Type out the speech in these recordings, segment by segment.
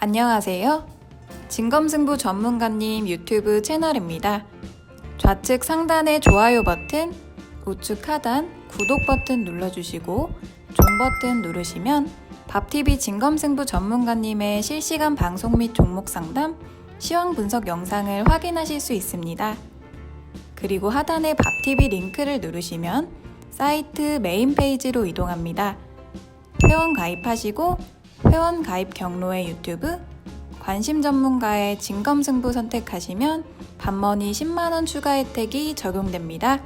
안녕하세요. 진검승부 전문가님 유튜브 채널입니다. 좌측 상단의 좋아요 버튼, 우측 하단 구독 버튼 눌러주시고 종 버튼 누르시면 밥TV 진검승부 전문가님의 실시간 방송 및 종목 상담, 시황 분석 영상을 확인하실 수 있습니다. 그리고 하단의 밥TV 링크를 누르시면 사이트 메인 페이지로 이동합니다. 회원 가입하시고 회원 가입 경로의 유튜브, 관심 전문가의 진검승부 선택하시면 밥머니 10만원 추가 혜택이 적용됩니다.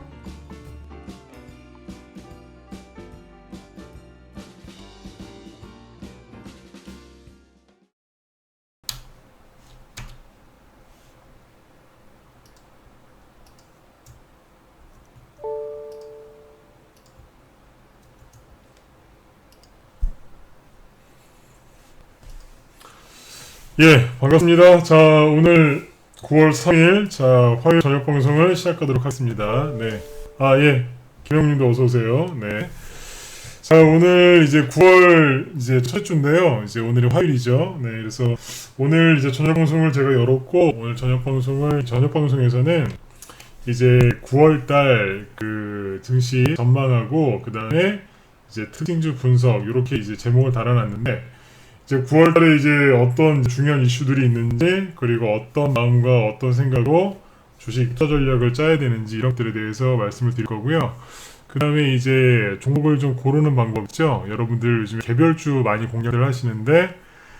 예, 반갑습니다. 자, 오늘 9월 3일, 화요일 저녁 방송을 시작하도록 하겠습니다. 네. 김영님도 어서오세요. 네. 자, 오늘 이제 9월 첫 주인데요. 이제 오늘이 화요일이죠. 네, 그래서 오늘 이제 저녁 방송을 제가 열었고, 오늘 저녁 방송에서는 이제 9월달 그 증시 전망하고, 그 다음에 이제 특징주 분석, 이렇게 이제 제목을 달아놨는데, 이제 9월달에 이제 어떤 중요한 이슈들이 있는지, 그리고 어떤 마음과 어떤 생각으로 주식 투자 전략을 짜야 되는지 이런 것들에 대해서 말씀을 드릴 거고요. 그 다음에 이제 종목을 좀 고르는 방법 있죠. 여러분들 요즘 개별주 많이 공략을 하시는데,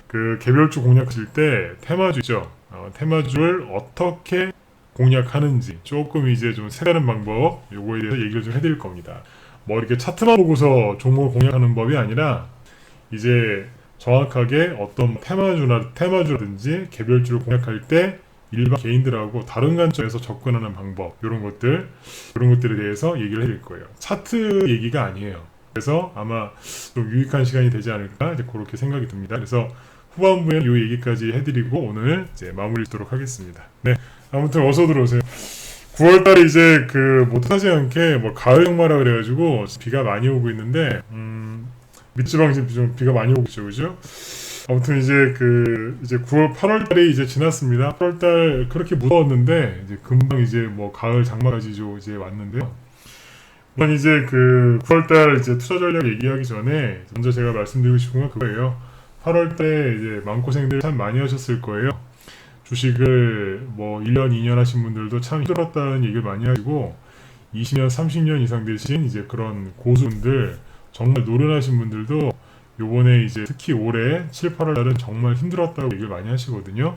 그 개별주 공략하실 때 테마주 있죠. 테마주를 어떻게 공략하는지 조금 이제 좀 색다른 방법, 요거에 대해서 얘기를 좀 해드릴 겁니다. 뭐 이렇게 차트만 보고서 종목을 공략하는 법이 아니라 이제 정확하게 어떤 테마주라든지 개별주를 공략할 때 일반 개인들하고 다른 관점에서 접근하는 방법, 이런 것들에 대해서 얘기를 해드릴 거예요. 차트 얘기가 아니에요. 그래서 아마 좀 유익한 시간이 되지 않을까 이제 그렇게 생각이 듭니다. 그래서 후반부에 이 얘기까지 해드리고 오늘 이제 마무리 짓도록 하겠습니다. 네, 아무튼 어서 들어오세요. 9월달에 이제 못하지 않게 가을 장마라 그래가지고 비가 많이 오고 있는데 밑지방 지금 좀 비가 많이 오고 있죠, 그죠? 아무튼 이제 8월달이 이제 지났습니다. 8월달 그렇게 무더웠는데 이제 금방 이제 가을 장마까지 이제 왔는데요. 우선 이제 9월달 이제 투자 전략 얘기하기 전에 먼저 제가 말씀드리고 싶은 건 그거예요. 8월달에 이제 마음고생들 참 많이 하셨을 거예요. 주식을 1년, 2년 하신 분들도 참 힘들었다는 얘기를 많이 하시고 20년, 30년 이상 되신 이제 그런 고수분들 정말 노련하신 분들도 요번에 이제 특히 올해 7, 8월달은 정말 힘들었다고 얘기를 많이 하시거든요.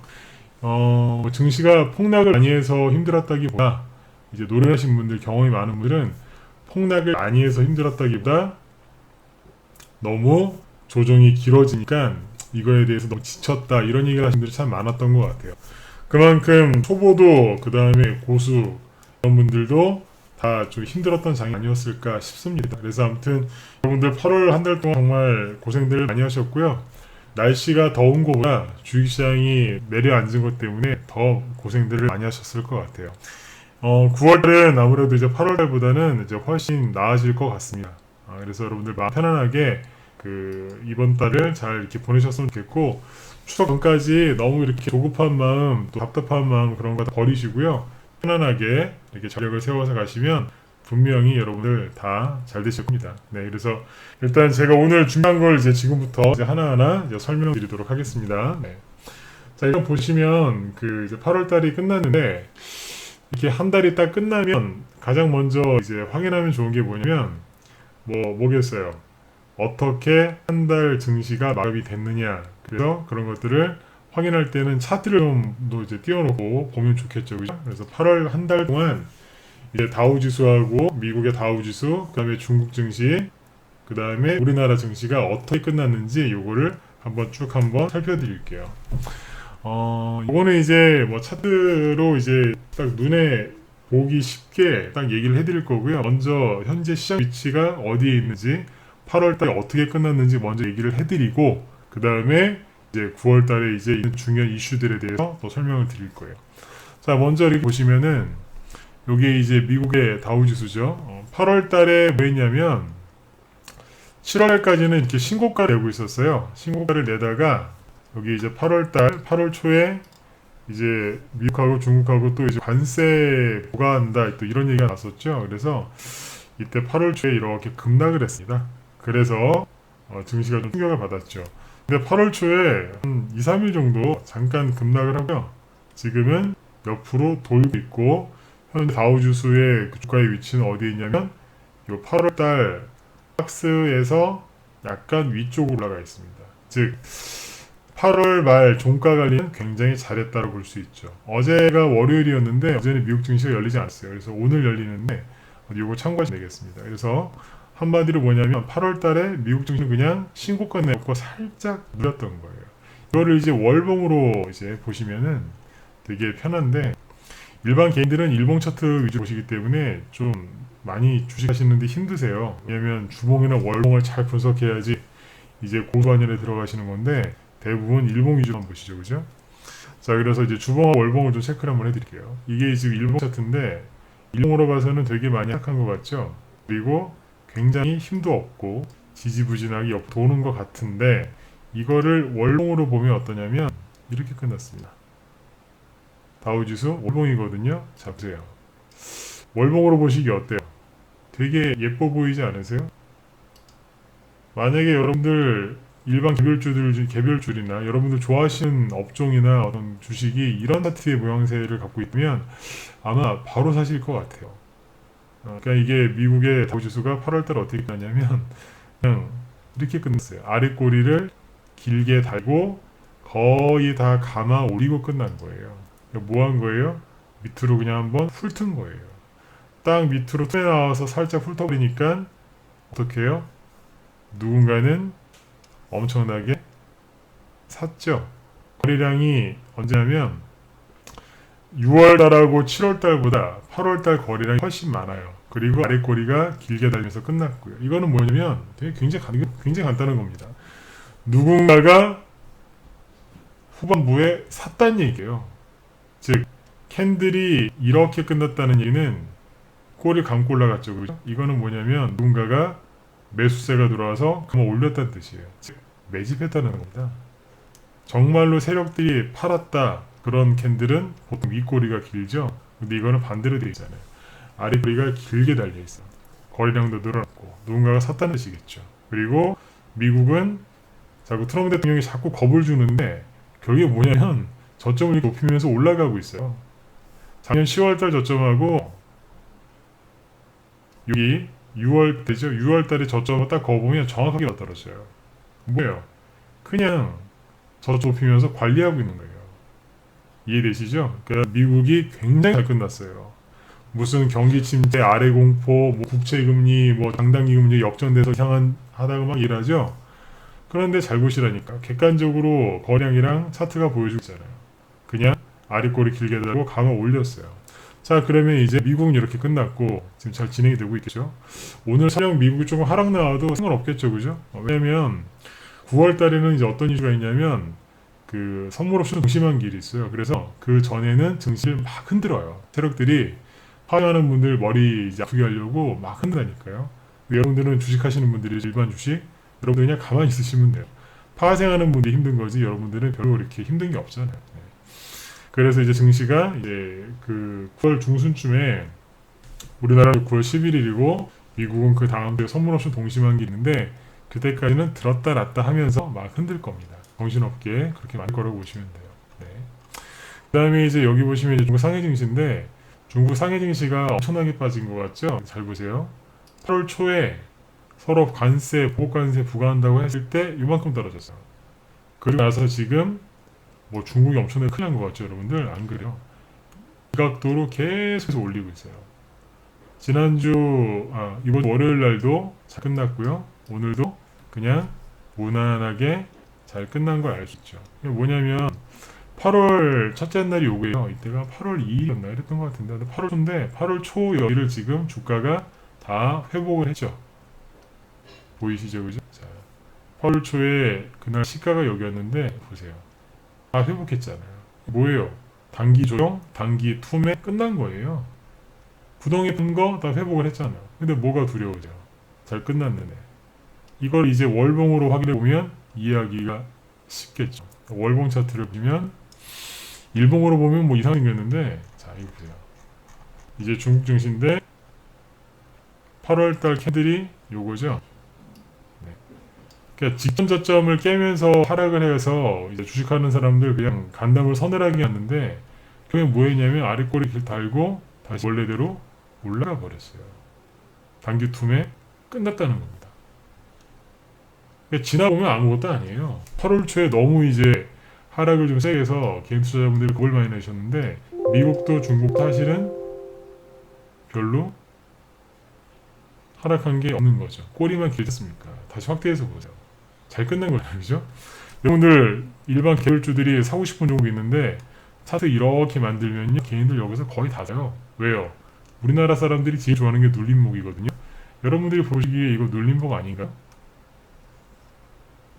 증시가 폭락을 많이 해서 힘들었다기보다 이제 노련하신 분들, 경험이 많은 분들은 폭락을 많이 해서 힘들었다기보다 너무 조정이 길어지니까 이거에 대해서 너무 지쳤다 이런 얘기를 하시는 분들이 참 많았던 것 같아요. 그만큼 초보도 그 다음에 고수 이런 분들도 다 좀 힘들었던 장이 아니었을까 싶습니다. 그래서 아무튼 여러분들 8월 한 달 동안 정말 고생들을 많이 하셨고요. 날씨가 더운 거보다 주식시장이 내려앉은 것 때문에 더 고생들을 많이 하셨을 것 같아요. 9월달은 아무래도 이제 8월달보다는 이제 훨씬 나아질 것 같습니다. 그래서 여러분들 마음 편안하게 이번 달을 잘 이렇게 보내셨으면 좋겠고, 추석 전까지 너무 이렇게 조급한 마음, 또 답답한 마음 그런 거 다 버리시고요. 편안하게 이렇게 전략을 세워서 가시면 분명히 여러분들 다 잘 되실 겁니다. 네, 그래서 일단 제가 오늘 준비한 걸 이제 지금부터 이제 하나하나 이제 설명드리도록 하겠습니다. 네. 자, 일단 보시면 이제 8월 달이 끝났는데 이렇게 한 달이 딱 끝나면 가장 먼저 이제 확인하면 좋은 게 뭐냐면 뭐겠어요? 어떻게 한 달 증시가 마감이 됐느냐. 그래서 그런 것들을 확인할 때는 차트를 좀 이제 띄워놓고 보면 좋겠죠, 그죠? 그래서 8월 한 달 동안 이제 다우지수하고 미국의 다우지수, 그 다음에 중국 증시, 그 다음에 우리나라 증시가 어떻게 끝났는지 요거를 한번 살펴드릴게요. 요거는 이제 차트로 이제 딱 눈에 보기 쉽게 딱 얘기를 해드릴 거고요. 먼저 현재 시장 위치가 어디에 있는지, 8월 달에 어떻게 끝났는지 먼저 얘기를 해드리고, 그 다음에 이제 9월 달에 이제 있는 중요한 이슈들에 대해서 또 설명을 드릴 거예요. 자, 먼저 이렇게 보시면은 요게 이제 미국의 다우지수죠. 8월 달에 뭐 했냐면 7월까지는 이렇게 신고가를 내고 있었어요. 신고가를 내다가 여기 이제 8월 초에 이제 미국하고 중국하고 또 이제 관세 부과한다 또 이런 얘기가 났었죠. 그래서 이때 8월 초에 이렇게 급락을 했습니다. 그래서 증시가 좀 충격을 받았죠. 근데 8월 초에 한 2, 3일 정도 잠깐 급락을 하고요. 지금은 옆으로 돌고 있고 현재 다우지수의 그 주가의 위치는 어디에 있냐면 요 8월 달 박스에서 약간 위쪽으로 올라가 있습니다. 즉 8월 말 종가 관리는 굉장히 잘했다고 볼 수 있죠. 어제가 월요일이었는데 어제는 미국 증시가 열리지 않았어요. 그래서 오늘 열리는데 이거 참고하시면 되겠습니다. 그래서 한마디로 뭐냐면 8월 달에 미국 증시는 그냥 신고가 내고 살짝 눌렸던 거예요. 이거를 이제 월봉으로 이제 보시면은 되게 편한데 일반 개인들은 일봉 차트 위주로 보시기 때문에 좀 많이 주식하시는데 힘드세요. 왜냐면 주봉이나 월봉을 잘 분석해야지 이제 고수관념에 들어가시는 건데 대부분 일봉 위주로만 보시죠, 그죠? 자, 그래서 이제 주봉과 월봉을 좀 체크를 한번 해드릴게요. 이게 지금 일봉 차트인데 일봉으로 봐서는 되게 많이 약한 것 같죠? 그리고 굉장히 힘도 없고 지지부진하게 옆 도는 것 같은데 이거를 월봉으로 보면 어떠냐면 이렇게 끝났습니다. 다우지수 월봉이거든요. 자, 보세요. 월봉으로 보시기 어때요? 되게 예뻐 보이지 않으세요? 만약에 여러분들 일반 개별주들이나 여러분들 좋아하시는 업종이나 어떤 주식이 이런 차트의 모양새를 갖고 있으면 아마 바로 사실 것 같아요. 그러니까 이게 미국의 다우지수가 8월달 어떻게 끝났냐면 그냥 이렇게 끝났어요. 아래 꼬리를 길게 달고 거의 다 감아 올리고 끝난 거예요. 뭐 한 거예요? 밑으로 그냥 한번 훑은 거예요. 딱 밑으로 튀어 나와서 살짝 훑어버리니까 어떻게 해요? 누군가는 엄청나게 샀죠. 거래량이 언제냐면 6월달하고 7월달보다 8월달 거래량이 훨씬 많아요. 그리고 아래 꼬리가 길게 달면서 끝났고요. 이거는 뭐냐면 되게 굉장히 간단한 겁니다. 누군가가 후반부에 샀다는 얘기예요. 즉 캔들이 이렇게 끝났다는 얘기는 꼬리 감고 올라갔죠. 그죠? 이거는 뭐냐면 누군가가 매수세가 들어와서 그만 올렸다는 뜻이에요. 즉 매집했다는 겁니다. 정말로 세력들이 팔았다 그런 캔들은 보통 윗꼬리가 길죠. 근데 이거는 반대로 되어 있잖아요. 아랫꼬리가 길게 달려 있어요. 거래량도 늘어났고 누군가가 샀다는 뜻이겠죠. 그리고 미국은 자꾸 트럼프 대통령이 자꾸 겁을 주는데 결국에 뭐냐면 저점을 높이면서 올라가고 있어요. 작년 10월달 저점하고 여기 6월 되죠? 6월달에 저점을 딱 거보면 정확하게 떨어져요. 뭐예요? 그냥 저점 높이면서 관리하고 있는 거예요. 이해되시죠? 그러니까 미국이 굉장히 잘 끝났어요. 무슨 경기 침체, 아래 공포, 뭐 국채 금리, 뭐 장단기 금리 역전돼서 이상하다고 막 일하죠. 그런데 잘 보시라니까 객관적으로 거래량이랑 차트가 보여주고 있잖아요. 그냥 아랫꼬리 길게 달고 감아 올렸어요. 자, 그러면 이제 미국은 이렇게 끝났고 지금 잘 진행이 되고 있겠죠. 오늘 설령 미국이 조금 하락 나와도 상관없겠죠, 그죠? 왜냐면 9월 달에는 이제 어떤 이슈가 있냐면 그 선물 옵션 동심한 길이 있어요. 그래서 그 전에는 증시를 막 흔들어요. 세력들이 파행하는 분들 머리 이제 아프게 하려고 막 흔든다니까요. 여러분들은 주식하시는 분들이 일반 주식 여러분들 그냥 가만히 있으시면 돼요. 파생하는 분들이 힘든 거지 여러분들은 별로 이렇게 힘든 게 없잖아요. 네. 그래서 이제 증시가 이제 그 9월 중순쯤에 우리나라는 9월 11일이고 미국은 그 다음 주에 선물 옵션 동심한게 있는데 그때까지는 들었다 놨다 하면서 막 흔들 겁니다. 정신없게 그렇게 많이 걸어 보시면 돼요. 네. 그 다음에 이제 여기 보시면 이제 중국 상해 증시인데 중국 상해 증시가 엄청나게 빠진 것 같죠? 잘 보세요. 8월 초에 서로 관세, 보복관세 부과한다고 했을 때 이만큼 떨어졌어요. 그리고 나서 지금 뭐 중국이 엄청나게 큰일 난 것 같죠, 여러분들? 안 그래요? 이 각도로 계속해서 올리고 있어요. 이번 월요일 날도 잘 끝났고요. 오늘도 그냥 무난하게 잘 끝난 걸 알 수 있죠. 이게 뭐냐면 8월 첫째 날이 오고요. 이때가 8월 2일이었나 이랬던 것 같은데 8월 초인데 8월 초 여기를 지금 주가가 다 회복을 했죠. 보이시죠, 그죠? 자, 8월 초에 그날 시가가 여기였는데 보세요. 다 회복했잖아요. 뭐예요? 단기 조정, 단기 투매 끝난 거예요. 부동에 푼 거 다 회복을 했잖아요. 근데 뭐가 두려워져? 잘 끝났는데. 이걸 이제 월봉으로 확인해 보면 이해하기가 쉽겠죠. 월봉 차트를 보면 일봉으로 보면 뭐 이상하게 생겼는데, 자 이거 보세요. 이제 중국 증시인데 8월달 캔들이 요거죠. 네. 그러니까 직전 저점을 깨면서 하락을 해서 이제 주식하는 사람들 그냥 간담을 서늘하게 했는데, 그게 뭐였냐면 아랫꼬리 길 달고 다시 원래대로 올라가 버렸어요. 단기 투매 끝났다는 겁니다. 그러니까 지나보면 아무것도 아니에요. 8월 초에 너무 이제 하락을 좀 세게 해서 개인 투자자분들이 겁을 많이 내셨는데, 미국도 중국도 사실은 별로 하락한 게 없는 거죠. 꼬리만 길었습니까? 다시 확대해서 보세요. 잘 끝난 거예요, 그죠? 여러분들 일반 계열주들이 사고 싶은 종목이 있는데 차트 이렇게 만들면요, 개인들 여기서 거의 다 사요. 왜요? 우리나라 사람들이 제일 좋아하는 게 눌림목이거든요. 여러분들이 보시기에 이거 눌림목 아닌가?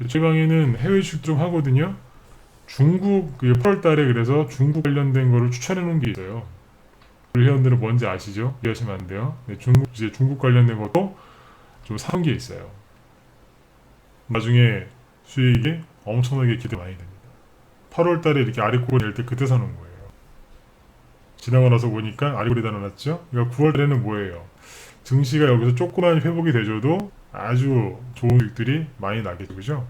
제 방에는 해외 주식 좀 하거든요. 중국 8월달에 그래서 중국 관련된 거를 추천해 놓은 게 있어요. 우리 회원들은 뭔지 아시죠? 이해하시면 안 돼요. 네, 중국 관련된 것도 좀 사놓은 게 있어요. 나중에 수익이 엄청나게 기대 많이 됩니다. 8월달에 이렇게 아랫꼬리 낼 때 그때 사놓은 거예요. 지나고 나서 보니까 아랫꼬리 달아났죠. 그러니까 9월달에는 뭐예요? 증시가 여기서 조그만 회복이 되줘도 아주 좋은 수익들이 많이 나겠죠, 그죠?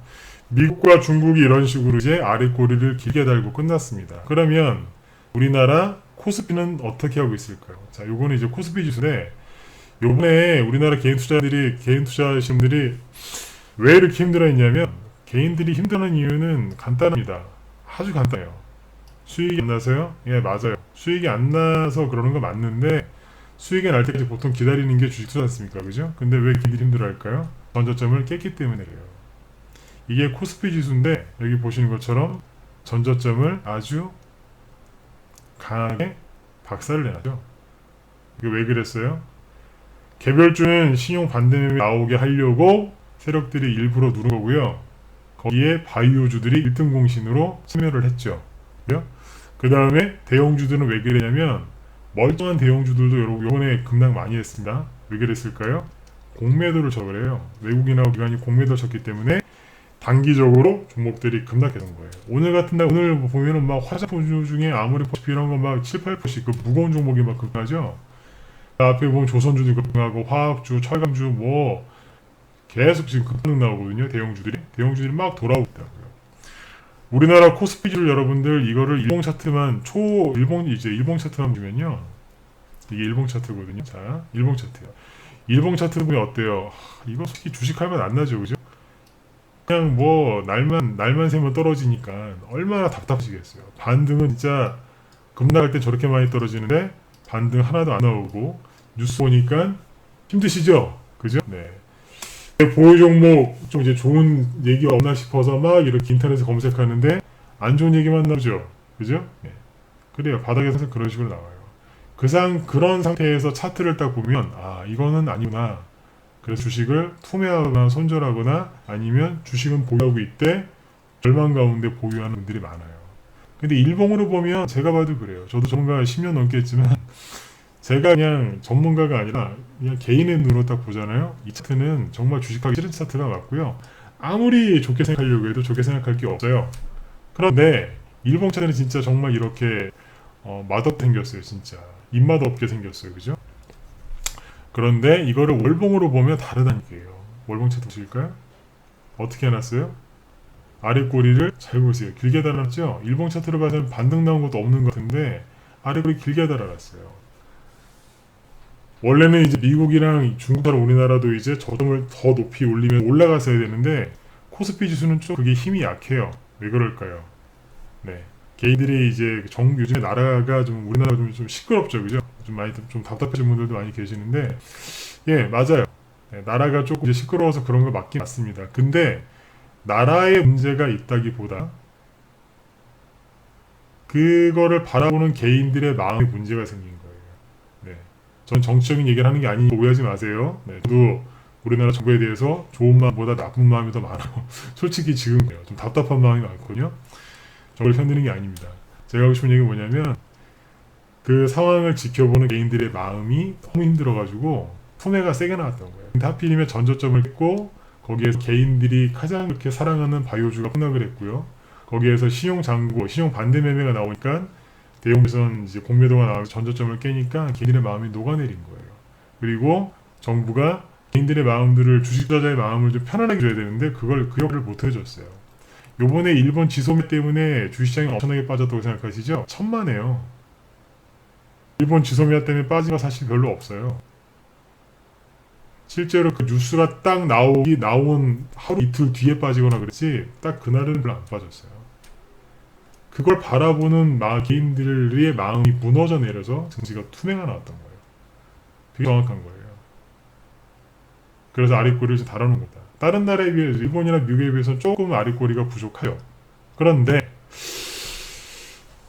미국과 중국이 이런 식으로 이제 아랫꼬리를 길게 달고 끝났습니다. 그러면 우리나라 코스피는 어떻게 하고 있을까요? 자, 요거는 이제 코스피 지수인데, 요번에 우리나라 개인 투자하시는 분들이 왜 이렇게 힘들어했냐면, 개인들이 힘드는 이유는 간단합니다. 아주 간단해요. 수익이 안 나서요? 예, 맞아요. 수익이 안 나서 그러는 거 맞는데, 수익이 날 때까지 보통 기다리는 게 주식 투자 않습니까? 그죠? 근데 왜 개인들이 힘들어할까요? 전저점을 깼기 때문에 그래요. 이게 코스피 지수인데, 여기 보시는 것처럼 전저점을 아주 강하게 박살을 내놨죠. 이게 왜 그랬어요? 개별주는 신용 반대매매 나오게 하려고 세력들이 일부러 누른 거고요. 거기에 바이오주들이 1등 공신으로 참여를 했죠. 그 다음에 대형주들은 왜 그랬냐면, 멀쩡한 대형주들도 요번에 급락 많이 했습니다. 왜 그랬을까요? 공매도를 쳤어요. 외국인하고 기관이 공매도를 쳤기 때문에 단기적으로 종목들이 급락했던 거예요. 오늘 같은 날, 오늘 보면은 막 화장품 중에 아무리 보시피 이런 거 막 7, 8%씩 그 무거운 종목이 막 급락하죠. 앞에 보면 조선주도 급락하고 화학주, 철강주 뭐 계속 지금 급락 나오거든요. 대형주들이 막 돌아오고 있다고요. 우리나라 코스피지를 여러분들 이거를 일봉 차트만 일봉 차트만 보면요. 이게 일봉 차트거든요. 자, 일봉 차트요. 일봉 차트 보면 어때요? 이거 솔직히 주식할 만 안 나죠, 그죠? 그냥 뭐 날만 새면 떨어지니까 얼마나 답답하시겠어요. 반등은 진짜 급락할 때 저렇게 많이 떨어지는데 반등 하나도 안 나오고, 뉴스 보니까 힘드시죠? 그죠? 네. 보유 종목 좀 이제 좋은 얘기가 없나 싶어서 막 이렇게 인터넷에 검색하는데 안 좋은 얘기만 나오죠. 그죠? 네. 그래요. 바닥에서 그런 식으로 나와요. 그런 상태에서 차트를 딱 보면, 아, 이거는 아니구나. 그래서 주식을 투매하거나 손절하거나 아니면 주식은 보유하고 있대 절망 가운데 보유하는 분들이 많아요. 근데 일봉으로 보면 제가 봐도 그래요. 저도 전문가 10년 넘게 했지만 제가 그냥 전문가가 아니라 그냥 개인의 눈으로 딱 보잖아요. 이 차트는 정말 주식하기 싫은 차트가 맞고요. 아무리 좋게 생각하려고 해도 좋게 생각할 게 없어요. 그런데 일봉 차트는 진짜 정말 이렇게 맛없게 생겼어요. 진짜 입맛 없게 생겼어요. 그죠? 그런데 이거를 월봉으로 보면 다르다니까요. 월봉 차트 보실까요? 어떻게 해놨어요? 아랫꼬리를 잘 보세요. 길게 달아놨죠? 일봉 차트로 봐서는 반등 나온 것도 없는 것 같은데 아랫꼬리 길게 달아놨어요. 원래는 이제 미국이랑 중국이랑 우리나라도 이제 저점을 더 높이 올리면 올라갔어야 되는데 코스피 지수는 좀 그게 힘이 약해요. 왜 그럴까요? 네. 개인들이 이제 요즘에 나라가 좀 우리나라가 좀 시끄럽죠, 그죠? 좀 많이 좀 답답하신 분들도 많이 계시는데, 예, 맞아요. 네, 나라가 조금 이제 시끄러워서 그런 거 맞긴 맞습니다. 근데 나라에 문제가 있다기보다 그거를 바라보는 개인들의 마음에 문제가 생긴 거예요. 네, 전 정치적인 얘기를 하는 게 아니니까 오해하지 마세요. 네, 저도 우리나라 정부에 대해서 좋은 마음보다 나쁜 마음이 더 많아요. 솔직히 지금 좀 답답한 마음이 많거든요. 저를 편드는 게 아닙니다. 제가 하고 싶은 얘기는 뭐냐면 그 상황을 지켜보는 개인들의 마음이 너무 힘들어가지고 투매가 세게 나왔던 거예요. 근데 하필이면 전저점을 깼고 거기에서 개인들이 가장 그렇게 사랑하는 바이오주가 폭락을 했고요. 거기에서 신용 잔고, 신용 반대 매매가 나오니까 대형에선 이제 공매도가 나와서 전저점을 깨니까 개인들의 마음이 녹아내린 거예요. 그리고 정부가 개인들의 마음들을 주식 투자자의 마음을 좀 편안하게 줘야 되는데 그 역할을 못 해줬어요. 요번에 일본 지소매 때문에 주식시장이 엄청나게 빠졌다고 생각하시죠? 천만에요. 일본 지소미아 때문에 빠진 거 사실 별로 없어요. 실제로 그 뉴스가 딱 나온 하루 이틀 뒤에 빠지거나 그랬지 딱 그날은 별로 안 빠졌어요. 그걸 바라보는 개인들의 마음이 무너져 내려서 증시가 투매가 나왔던 거예요. 되게 정확한 거예요. 그래서 아랫꼬리를 좀 달아놓은 거다. 다른 나라에 비해서 일본이나 미국에 비해서는 조금 아랫꼬리가 부족해요. 그런데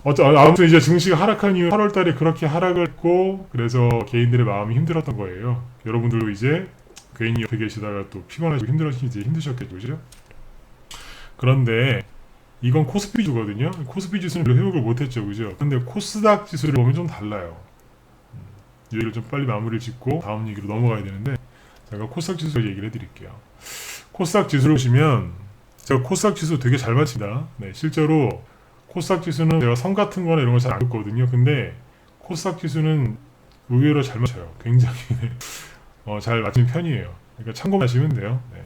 아무튼 이제 증시가 하락한 이후 8월 달에 그렇게 하락을 했고 그래서 개인들의 마음이 힘들었던 거예요. 여러분들도 이제 괜히 옆에 계시다가 또 피곤하시고 힘드셨겠죠. 그죠? 그런데 이건 코스피 지수거든요. 코스피 지수는 별로 회복을 못했죠. 그죠? 근데 코스닥 지수를 보면 좀 달라요. 이 얘기를 좀 빨리 마무리를 짓고 다음 얘기로 넘어가야 되는데 제가 코스닥 지수 얘기를 해드릴게요. 코스닥 지수를 보시면 제가 코스닥 지수 되게 잘 맞춥니다. 네, 실제로 코스닥 지수는 제가 선 같은 거나 이런 거 잘 안 긋거든요. 근데 코스닥 지수는 의외로 잘 맞춰요. 굉장히 잘 맞추는 편이에요. 그러니까 참고하시면 돼요. 네.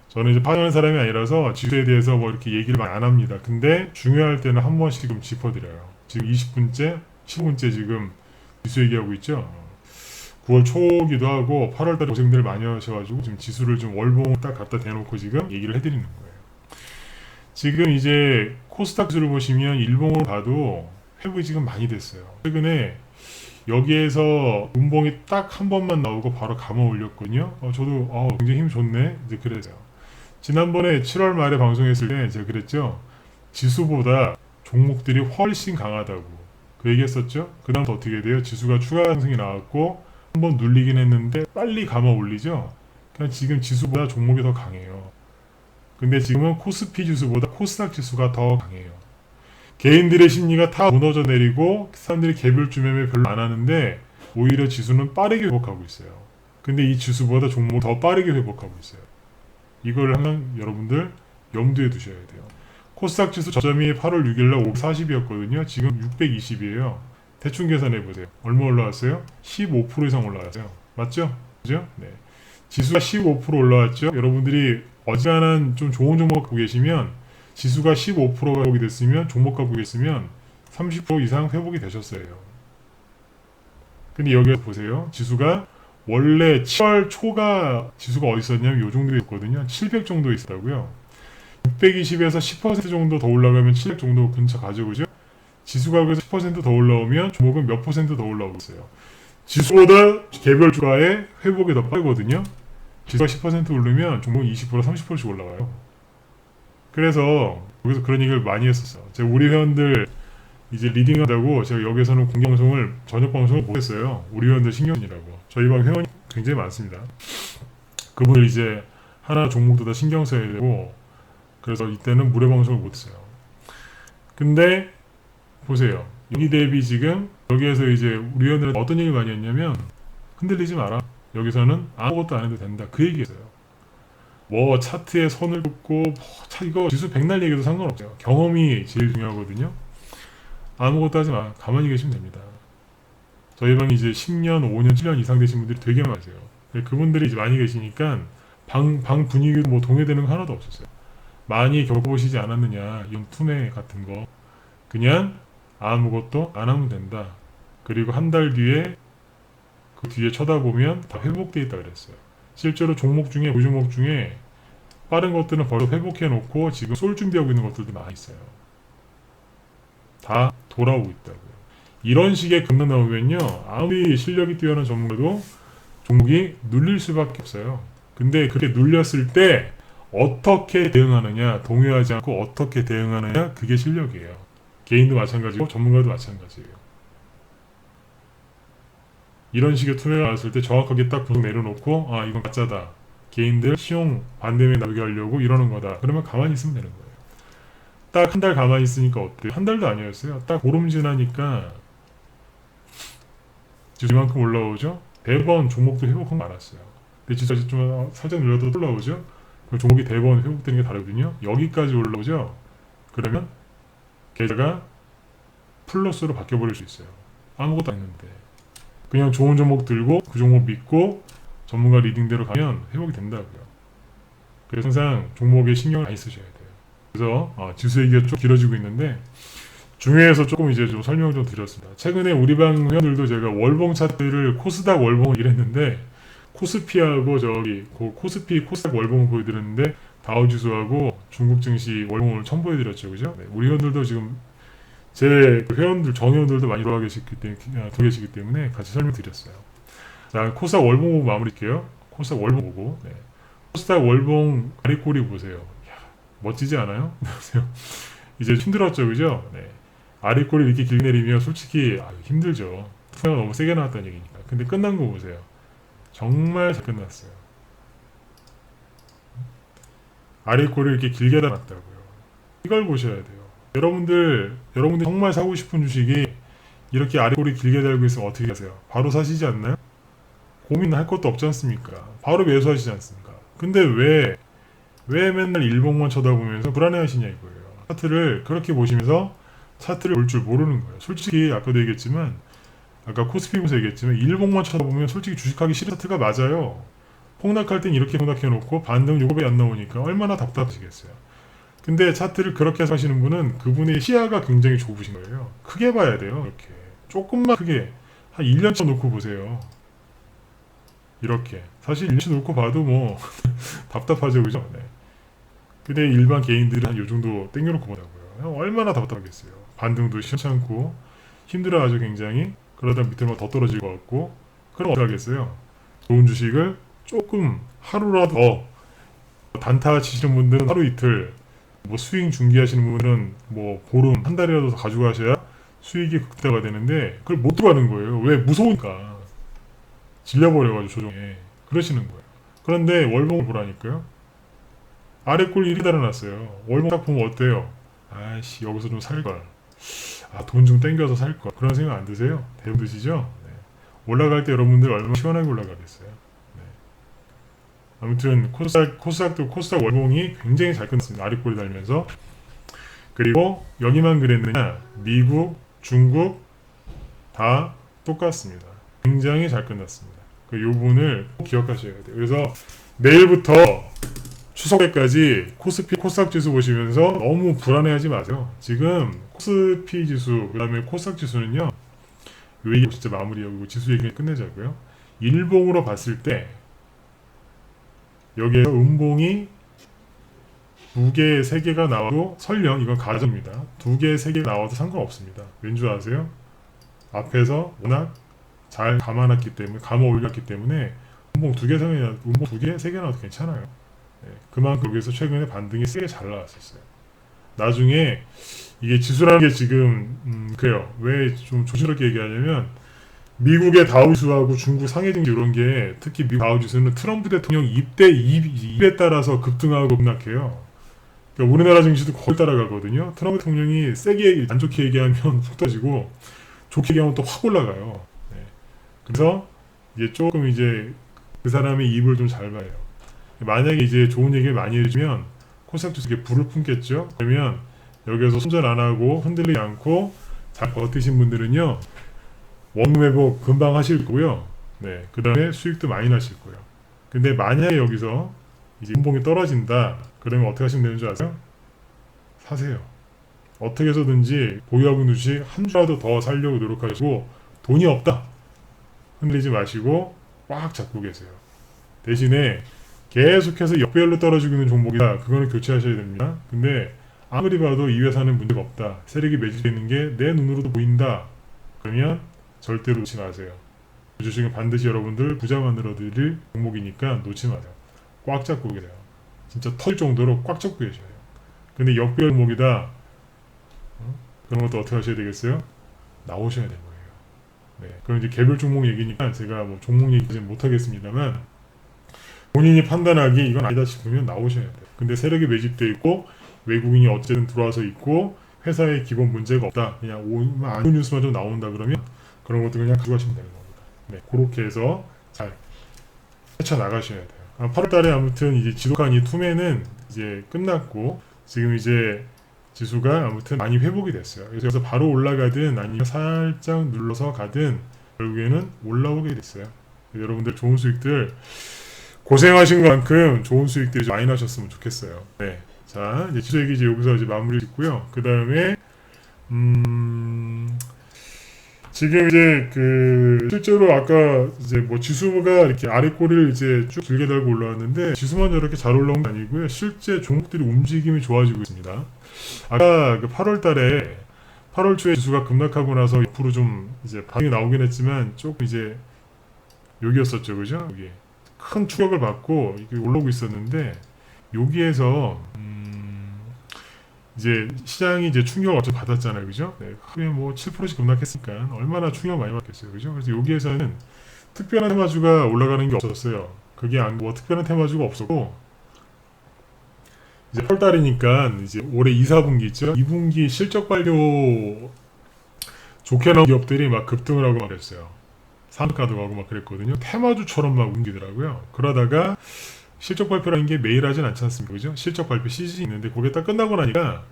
저는 이제 파악하는 사람이 아니라서 지수에 대해서 뭐 이렇게 얘기를 많이 안 합니다. 근데 중요할 때는 한 번씩 좀 짚어드려요. 지금 20분째, 15분째 지금 지수 얘기하고 있죠. 9월 초기도 하고 8월 달에 고생들 많이 하셔가지고 지금 지수를 좀 월봉 딱 갖다 대놓고 지금 얘기를 해드리는 거예요. 지금 이제 코스닥 지수를 보시면 일봉으로 봐도 회복이 지금 많이 됐어요. 최근에 여기에서 음봉이 딱 한 번만 나오고 바로 감아 올렸거든요. 저도 굉장히 힘 좋네. 이제 그랬어요. 지난번에 7월 말에 방송했을 때 제가 그랬죠. 지수보다 종목들이 훨씬 강하다고 그 얘기했었죠. 그 다음부터 어떻게 돼요? 지수가 추가 상승이 나왔고 한번 눌리긴 했는데 빨리 감아 올리죠. 그냥 지금 지수보다 종목이 더 강해요. 근데 지금은 코스피 지수보다 코스닥 지수가 더 강해요. 개인들의 심리가 다 무너져 내리고 사람들이 개별주 매매 별로 안 하는데 오히려 지수는 빠르게 회복하고 있어요. 근데 이 지수보다 종목이 더 빠르게 회복하고 있어요. 이걸 항상 여러분들 염두에 두셔야 돼요. 코스닥 지수 저점이 8월 6일날 540이었거든요. 지금 620이에요. 대충 계산해 보세요. 얼마 올라왔어요? 15% 이상 올라왔어요. 맞죠? 그죠? 네. 지수가 15% 올라왔죠. 여러분들이 어지간한 좀 좋은 종목 갖고 계시면 지수가 15%가 회복이 됐으면 종목 갖고 계시면 30% 이상 회복이 되셨어요. 근데 여기 보세요. 지수가 원래 7월 초가 지수가 어디 있었냐면 요 정도에 있었거든요. 700 정도 있었다고요. 620에서 10% 정도 더 올라가면 700 정도 근처 가죠. 그죠? 지수가 그래서 10% 더 올라오면 종목은 몇 퍼센트 더 올라오고 있어요. 지수보다 개별 주가의 회복이 더 빠르거든요. 지수가 10% 오르면 종목은 20% 30%씩 올라가요. 그래서 여기서 그런 얘기를 많이 했었어요. 제가 우리 회원들 이제 리딩한다고 제가 여기서는 공개방송을 저녁 방송을 못했어요. 우리 회원들 신경이라고. 저희 방 회원이 굉장히 많습니다. 그분들 이제 하나 종목도 다 신경 써야 되고 그래서 이때는 무료 방송을 못했어요. 근데 보세요. 여기 대비 지금 여기에서 이제 우리 회원들은 어떤 얘기를 많이 했냐면 흔들리지 마라. 여기서는 아무것도 안 해도 된다. 그 얘기했어요. 뭐 차트에 손을 긋고 이거 지수 백날 얘기해도 상관없어요. 경험이 제일 중요하거든요. 아무것도 하지 마. 가만히 계시면 됩니다. 저희 방이 이제 10년, 5년, 7년 이상 되신 분들이 되게 많으세요. 그분들이 이제 많이 계시니까 방 분위기도 뭐 동요되는 거 하나도 없었어요. 많이 겪어보시지 않았느냐 이런 투매 같은 거 그냥 아무것도 안 하면 된다. 그리고 한 달 뒤에 그 뒤에 쳐다보면 다 회복되어 있다 그랬어요. 실제로 종목 중에 우종목 중에 빠른 것들은 벌써 회복해 놓고 지금 쏠 준비하고 있는 것들도 많이 있어요. 다 돌아오고 있다고요. 이런 식의 급락 나오면요 아무리 실력이 뛰어난 전문가도 종목이 눌릴 수밖에 없어요. 근데 그렇게 눌렸을 때 어떻게 대응하느냐, 동요하지 않고 어떻게 대응하느냐, 그게 실력이에요. 개인도 마찬가지고 전문가도 마찬가지예요. 이런 식의 투매가 나왔을 때 정확하게 딱 분석 내려놓고 이건 가짜다. 개인들 시용 반대면 나오게 하려고 이러는 거다. 그러면 가만히 있으면 되는 거예요. 딱 한 달 가만히 있으니까 어때요? 한 달도 아니었어요. 딱 보름 지나니까 지금 이만큼 올라오죠? 대번 종목도 회복한 거 많았어요. 근데 진짜 좀 살짝 눌려도 올라오죠? 종목이 대번 회복되는 게 다르거든요. 여기까지 올라오죠? 그러면 계좌가 플러스로 바뀌어버릴 수 있어요. 아무것도 안 했는데 그냥 좋은 종목 들고 그 종목 믿고 전문가 리딩대로 가면 회복이 된다고요. 그래서 항상 종목에 신경을 많이 쓰셔야 돼요. 그래서 지수 얘기가 좀 길어지고 있는데 중요해서 조금 이제 좀 설명을 좀 드렸습니다. 최근에 우리 방 회원들도 제가 월봉 차트를 코스닥 월봉을 이랬는데 코스피하고 저기 코스피 코스닥 월봉을 보여드렸는데 다우지수하고 중국 증시 월봉을 첨부해드렸죠, 그죠? 네, 우리 회원들도 지금 제 회원들 정회원들도 많이 들어와 계시기 때문에 같이 설명드렸어요. 자, 코스닥 월봉 보고 마무리할게요. 코스닥 월봉 보고 코스닥 월봉 아래꼬리 보세요. 이야, 멋지지 않아요? 보세요. 이제 힘들었죠, 그죠? 네. 아래꼬리 이렇게 길게 내리면 솔직히 힘들죠. 투자가 너무 세게 나왔다는 얘기니까. 근데 끝난 거 보세요. 정말 잘 끝났어요. 아래꼬리 이렇게 길게 달았다고요. 이걸 보셔야 돼요. 여러분들 정말 사고 싶은 주식이 이렇게 아래꼬리 길게 달고 있으면 어떻게 하세요? 바로 사시지 않나요? 고민할 것도 없지 않습니까? 바로 매수하시지 않습니까? 근데 왜 맨날 일봉만 쳐다보면서 불안해하시냐 이거예요. 차트를 그렇게 보시면서 차트를 볼 줄 모르는 거예요. 솔직히 아까도 얘기했지만 아까 코스피 보면서 얘기했지만 일봉만 쳐다보면 솔직히 주식하기 싫은 차트가 맞아요. 폭락할 땐 이렇게 폭락해놓고 반등 요겁이 안 나오니까 얼마나 답답하시겠어요. 근데 차트를 그렇게 하시는 분은 그분의 시야가 굉장히 좁으신 거예요. 크게 봐야 돼요. 이렇게 조금만 크게 한 1년치 놓고 보세요. 이렇게 사실 1년치 놓고 봐도 뭐 답답하죠, 그죠? 네. 근데 일반 개인들은 한 요 정도 땡겨놓고 보자고요. 얼마나 답답하겠어요. 반등도 시원찮고 힘들어하죠, 굉장히. 그러다 밑으로 더 떨어질 것 같고. 그럼 어떻게 하겠어요? 좋은 주식을 조금 하루라도 단타 치시는 분들은 하루 이틀, 뭐 스윙 중기하시는 분들은 뭐 보름 한 달이라도 더 가지고 가셔야 수익이 극대화가 되는데 그걸 못 들어가는 거예요. 왜? 무서우니까. 질려버려가지고 조정에 그러시는 거예요. 그런데 월봉을 보라니까요. 아래 꼴 1이 달아났어요. 월봉 딱 보면 어때요? 아이씨, 여기서 좀 살걸. 돈 좀 땡겨서 살걸. 그런 생각 안 드세요? 대부분 드시죠? 네. 올라갈 때 여러분들 얼마나 시원하게 올라가겠어요. 네. 아무튼 코스닥 월봉이 굉장히 잘 끝났습니다. 아래 꼴이 달면서. 그리고 여기만 그랬느냐? 미국, 중국 다 똑같습니다. 굉장히 잘 끝났습니다. 이 부분을 꼭 기억하셔야 돼요. 그래서 내일부터 추석 때까지 코스피 코스닥 지수 보시면서 너무 불안해하지 마세요. 지금 코스피 지수 그다음에 코스닥 지수는요. 이 얘기 진짜 마무리하고 지수 얘기 끝내자고요. 일봉으로 봤을 때 여기에서 음봉이 2개, 3개가 나와도 설령 이건 가정입니다. 2개, 3개 나와도 상관없습니다. 왠지 아세요? 앞에서 워낙 잘 감아놨기 때문에 감아 올렸기 때문에 음봉 2개, 3개 나와도 괜찮아요. 네, 그만큼 여기서 최근에 반등이 세게 잘 나왔었어요. 나중에 이게 지수라는 게 지금 그래요. 왜 좀 조심스럽게 얘기하냐면 미국의 다우지수하고 중국 상해증지 이런 게 특히 미국 다우지수는 트럼프 대통령 입에 따라서 급등하고 급락해요. 그러니까 우리나라 증시도 거의 따라가거든요. 트럼프 대통령이 세게 안 좋게 얘기하면 속 터지고 좋게 얘기하면 또 확 올라가요. 네. 그래서 이제 조금 이제 그 사람의 입을 좀 잘 봐요. 만약에 이제 좋은 얘기를 많이 해주면 코스닥 지수에 불을 품겠죠. 그러면 여기서 손절 안 하고 흔들리지 않고 잘 버티신 분들은요 원금 회복 금방 하실 거고요. 네, 그 다음에 수익도 많이 나실 거예요. 근데 만약에 여기서 이제 음봉이 떨어진다. 그러면 어떻게 하시면 되는 줄 아세요? 사세요. 어떻게 해서든지 보유하고 있는 주식 한 주라도 더 살려고 노력하시고 돈이 없다. 흔들리지 마시고 꽉 잡고 계세요. 대신에 계속해서 역배열로 떨어지고 있는 종목이다. 그거는 교체하셔야 됩니다. 근데 아무리 봐도 이 회사는 문제가 없다. 세력이 매집되어 있는 게 내 눈으로도 보인다. 그러면 절대로 놓지 마세요. 그 주식은 반드시 여러분들 부자 만들어 드릴 종목이니까 놓지 마세요. 꽉 잡고 계세요. 진짜 터질 정도로 꽉 잡고 계셔야 돼요. 근데 역배열 종목이다. 그런 것도 어떻게 하셔야 되겠어요? 나오셔야 되는 거예요. 네. 그럼 이제 개별 종목 얘기니까 제가 뭐 종목 얘기까지는 못하겠습니다만 본인이 판단하기 이건 아니다 싶으면 나오셔야 돼요. 근데 세력이 매집되어 있고 외국인이 어쨌든 들어와서 있고 회사에 기본 문제가 없다. 그냥 안 좋은 뉴스만 좀 나온다 그러면 그런 것들 그냥 가져가시면 되는 겁니다. 네, 그렇게 해서 잘 헤쳐나가셔야 돼요. 8월 달에 아무튼 이제 지독한 이 투매는 이제 끝났고 지금 이제 지수가 아무튼 많이 회복이 됐어요. 그래서 여기서 바로 올라가든 아니면 살짝 눌러서 가든 결국에는 올라오게 됐어요. 여러분들 좋은 수익들 고생하신 만큼 좋은 수익들이 좀 많이 나셨으면 좋겠어요. 네. 자, 이제 지수 얘기 이제 여기서 이제 마무리 짓고요. 그 다음에 지금 이제 그 실제로 아까 이제 뭐 지수가 이렇게 아래 꼬리를 이제 쭉 길게 달고 올라왔는데 지수만 저렇게 잘 올라온 게 아니고요. 실제 종목들이 움직임이 좋아지고 있습니다. 아까 그 8월 초에 지수가 급락하고 나서 옆으로 좀 이제 반응이 나오긴 했지만 조금 이제 여기였었죠, 그죠? 여기 큰 추격을 받고 이게 올라오고 있었는데 여기에서 이제 시장이 이제 충격을 어차피 받았잖아요, 그죠? 네, 크게 뭐 7%씩 급락했으니까 얼마나 충격 많이 받겠어요, 그죠? 그래서 여기에서는 특별한 테마주가 올라가는 게 없었어요. 그게 뭐 특별한 테마주가 없었고 이제 8월달이니까 이제 올해 2, 4분기 있죠? 2분기 실적 발표 좋게 나온 기업들이 막 급등을 하고 막 그랬어요. 상한가도 가고 막 그랬거든요. 테마주처럼 막 움직이더라고요. 그러다가 실적 발표라는 게 매일 하진 않지 않습니까? 그죠? 실적 발표 시즌이 있는데 그게 딱 끝나고 나니까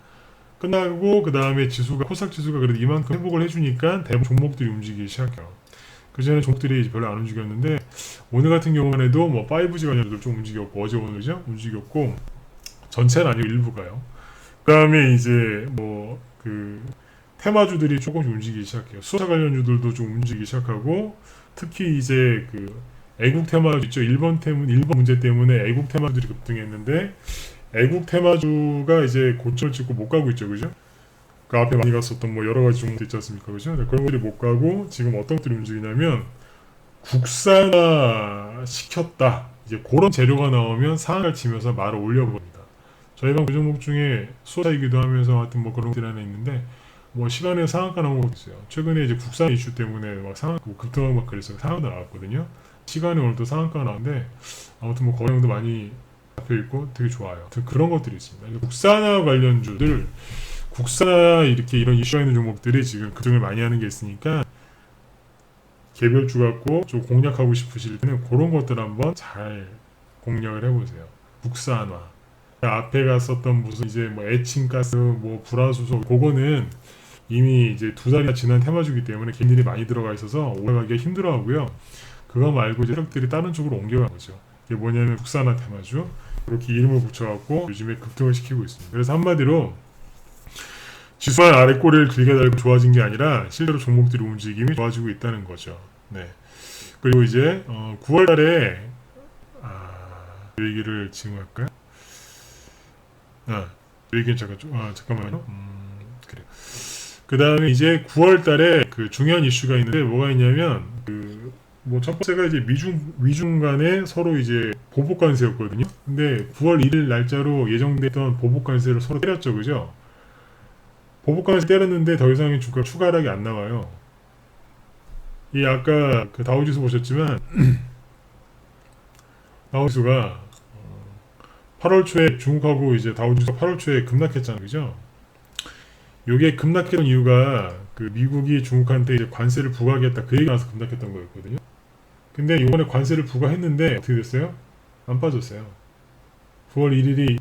끝나고 그 다음에 지수가 코스닥 지수가 그래도 이만큼 회복을 해주니까 대부분 종목들이 움직이기 시작해요. 그 전에 종목들이 별로 안 움직였는데 오늘 같은 경우만 해도 뭐 5G 관련주들 좀 움직였고 어제 오늘죠? 움직였고 전체는 아니고 일부가요. 그 다음에 이제 뭐 그 테마주들이 조금씩 움직이기 시작해요. 수소차 관련주들도 좀 움직이기 시작하고 특히 이제 그 애국 테마주 있죠. 일본 문제 때문에 애국 테마주들이 급등했는데 애국 테마주가 이제 고점을 찍고 못 가고 있죠, 그죠? 그 앞에 많이 갔었던 뭐 여러 가지 종목들 있지 않습니까, 그죠? 네, 그런 것들이 못 가고 지금 어떤 것들이 움직이냐면 국산화 시켰다. 이제 그런 재료가 나오면 상한가를 치면서 말을 올려봅니다. 저희가 그 종목 중에 수소차이기도 하면서 하여튼 뭐 그런 것들이 하나 있는데 뭐 시간에 상한가 나온 거 있어요. 최근에 이제 국산 이슈 때문에 막 상한가 급등하고 막 그랬어요. 상한가 나왔거든요. 시간에 오늘도 상한가가 나왔는데 아무튼 뭐 거래량도 많이 잡혀있고 되게 좋아요. 그런 것들이 있습니다. 국산화 관련주들 국산화 이렇게 이런 이슈가 있는 종목들이 지금 급등을 많이 하는 게 있으니까 개별주 갖고 좀 공략하고 싶으실 때는 그런 것들 한번 잘 공략을 해보세요. 국산화 앞에 갔었던 무슨 이제 뭐 에칭가스 뭐 불화수소 그거는 이미 이제 2달이나 지난 테마주기 때문에 개인들이 많이 들어가 있어서 올라가기가 힘들어하고요. 그거 말고 이제 세력들이 다른 쪽으로 옮겨간 거죠. 이게 뭐냐면 국산화 테마주 이렇게 이름을 붙여갖고 요즘에 급등을 시키고 있습니다. 그래서 한마디로 지수만 아래 꼬리를 길게 달고 좋아진 게 아니라 실제로 종목들이 움직임이 좋아지고 있다는 거죠. 네. 그리고 이제 9월달에 이 얘기를 지금 할까요? 이 얘기는 잠깐만요. 그래요. 그 다음에 이제 9월달에 그 중요한 이슈가 있는데 뭐가 있냐면 뭐 첫 번째가 이제 미중 간에 서로 이제 보복 관세였거든요. 근데 9월 1일 날짜로 예정됐던 보복 관세를 서로 때렸죠, 그죠? 보복 관세 때렸는데 더 이상의 주가 추가 하락이 안 나와요. 이 아까 그 다우지수 보셨지만 다우지수가 8월 초에 중국하고 이제 다우지수가 8월 초에 급락했잖아요, 그죠? 요게 급락했던 이유가 그 미국이 중국한테 이제 관세를 부과하겠다 그 얘기가 나서 급락했던 거였거든요. 근데 이번에 관세를 부과했는데 어떻게 됐어요? 안 빠졌어요. 9월 1일이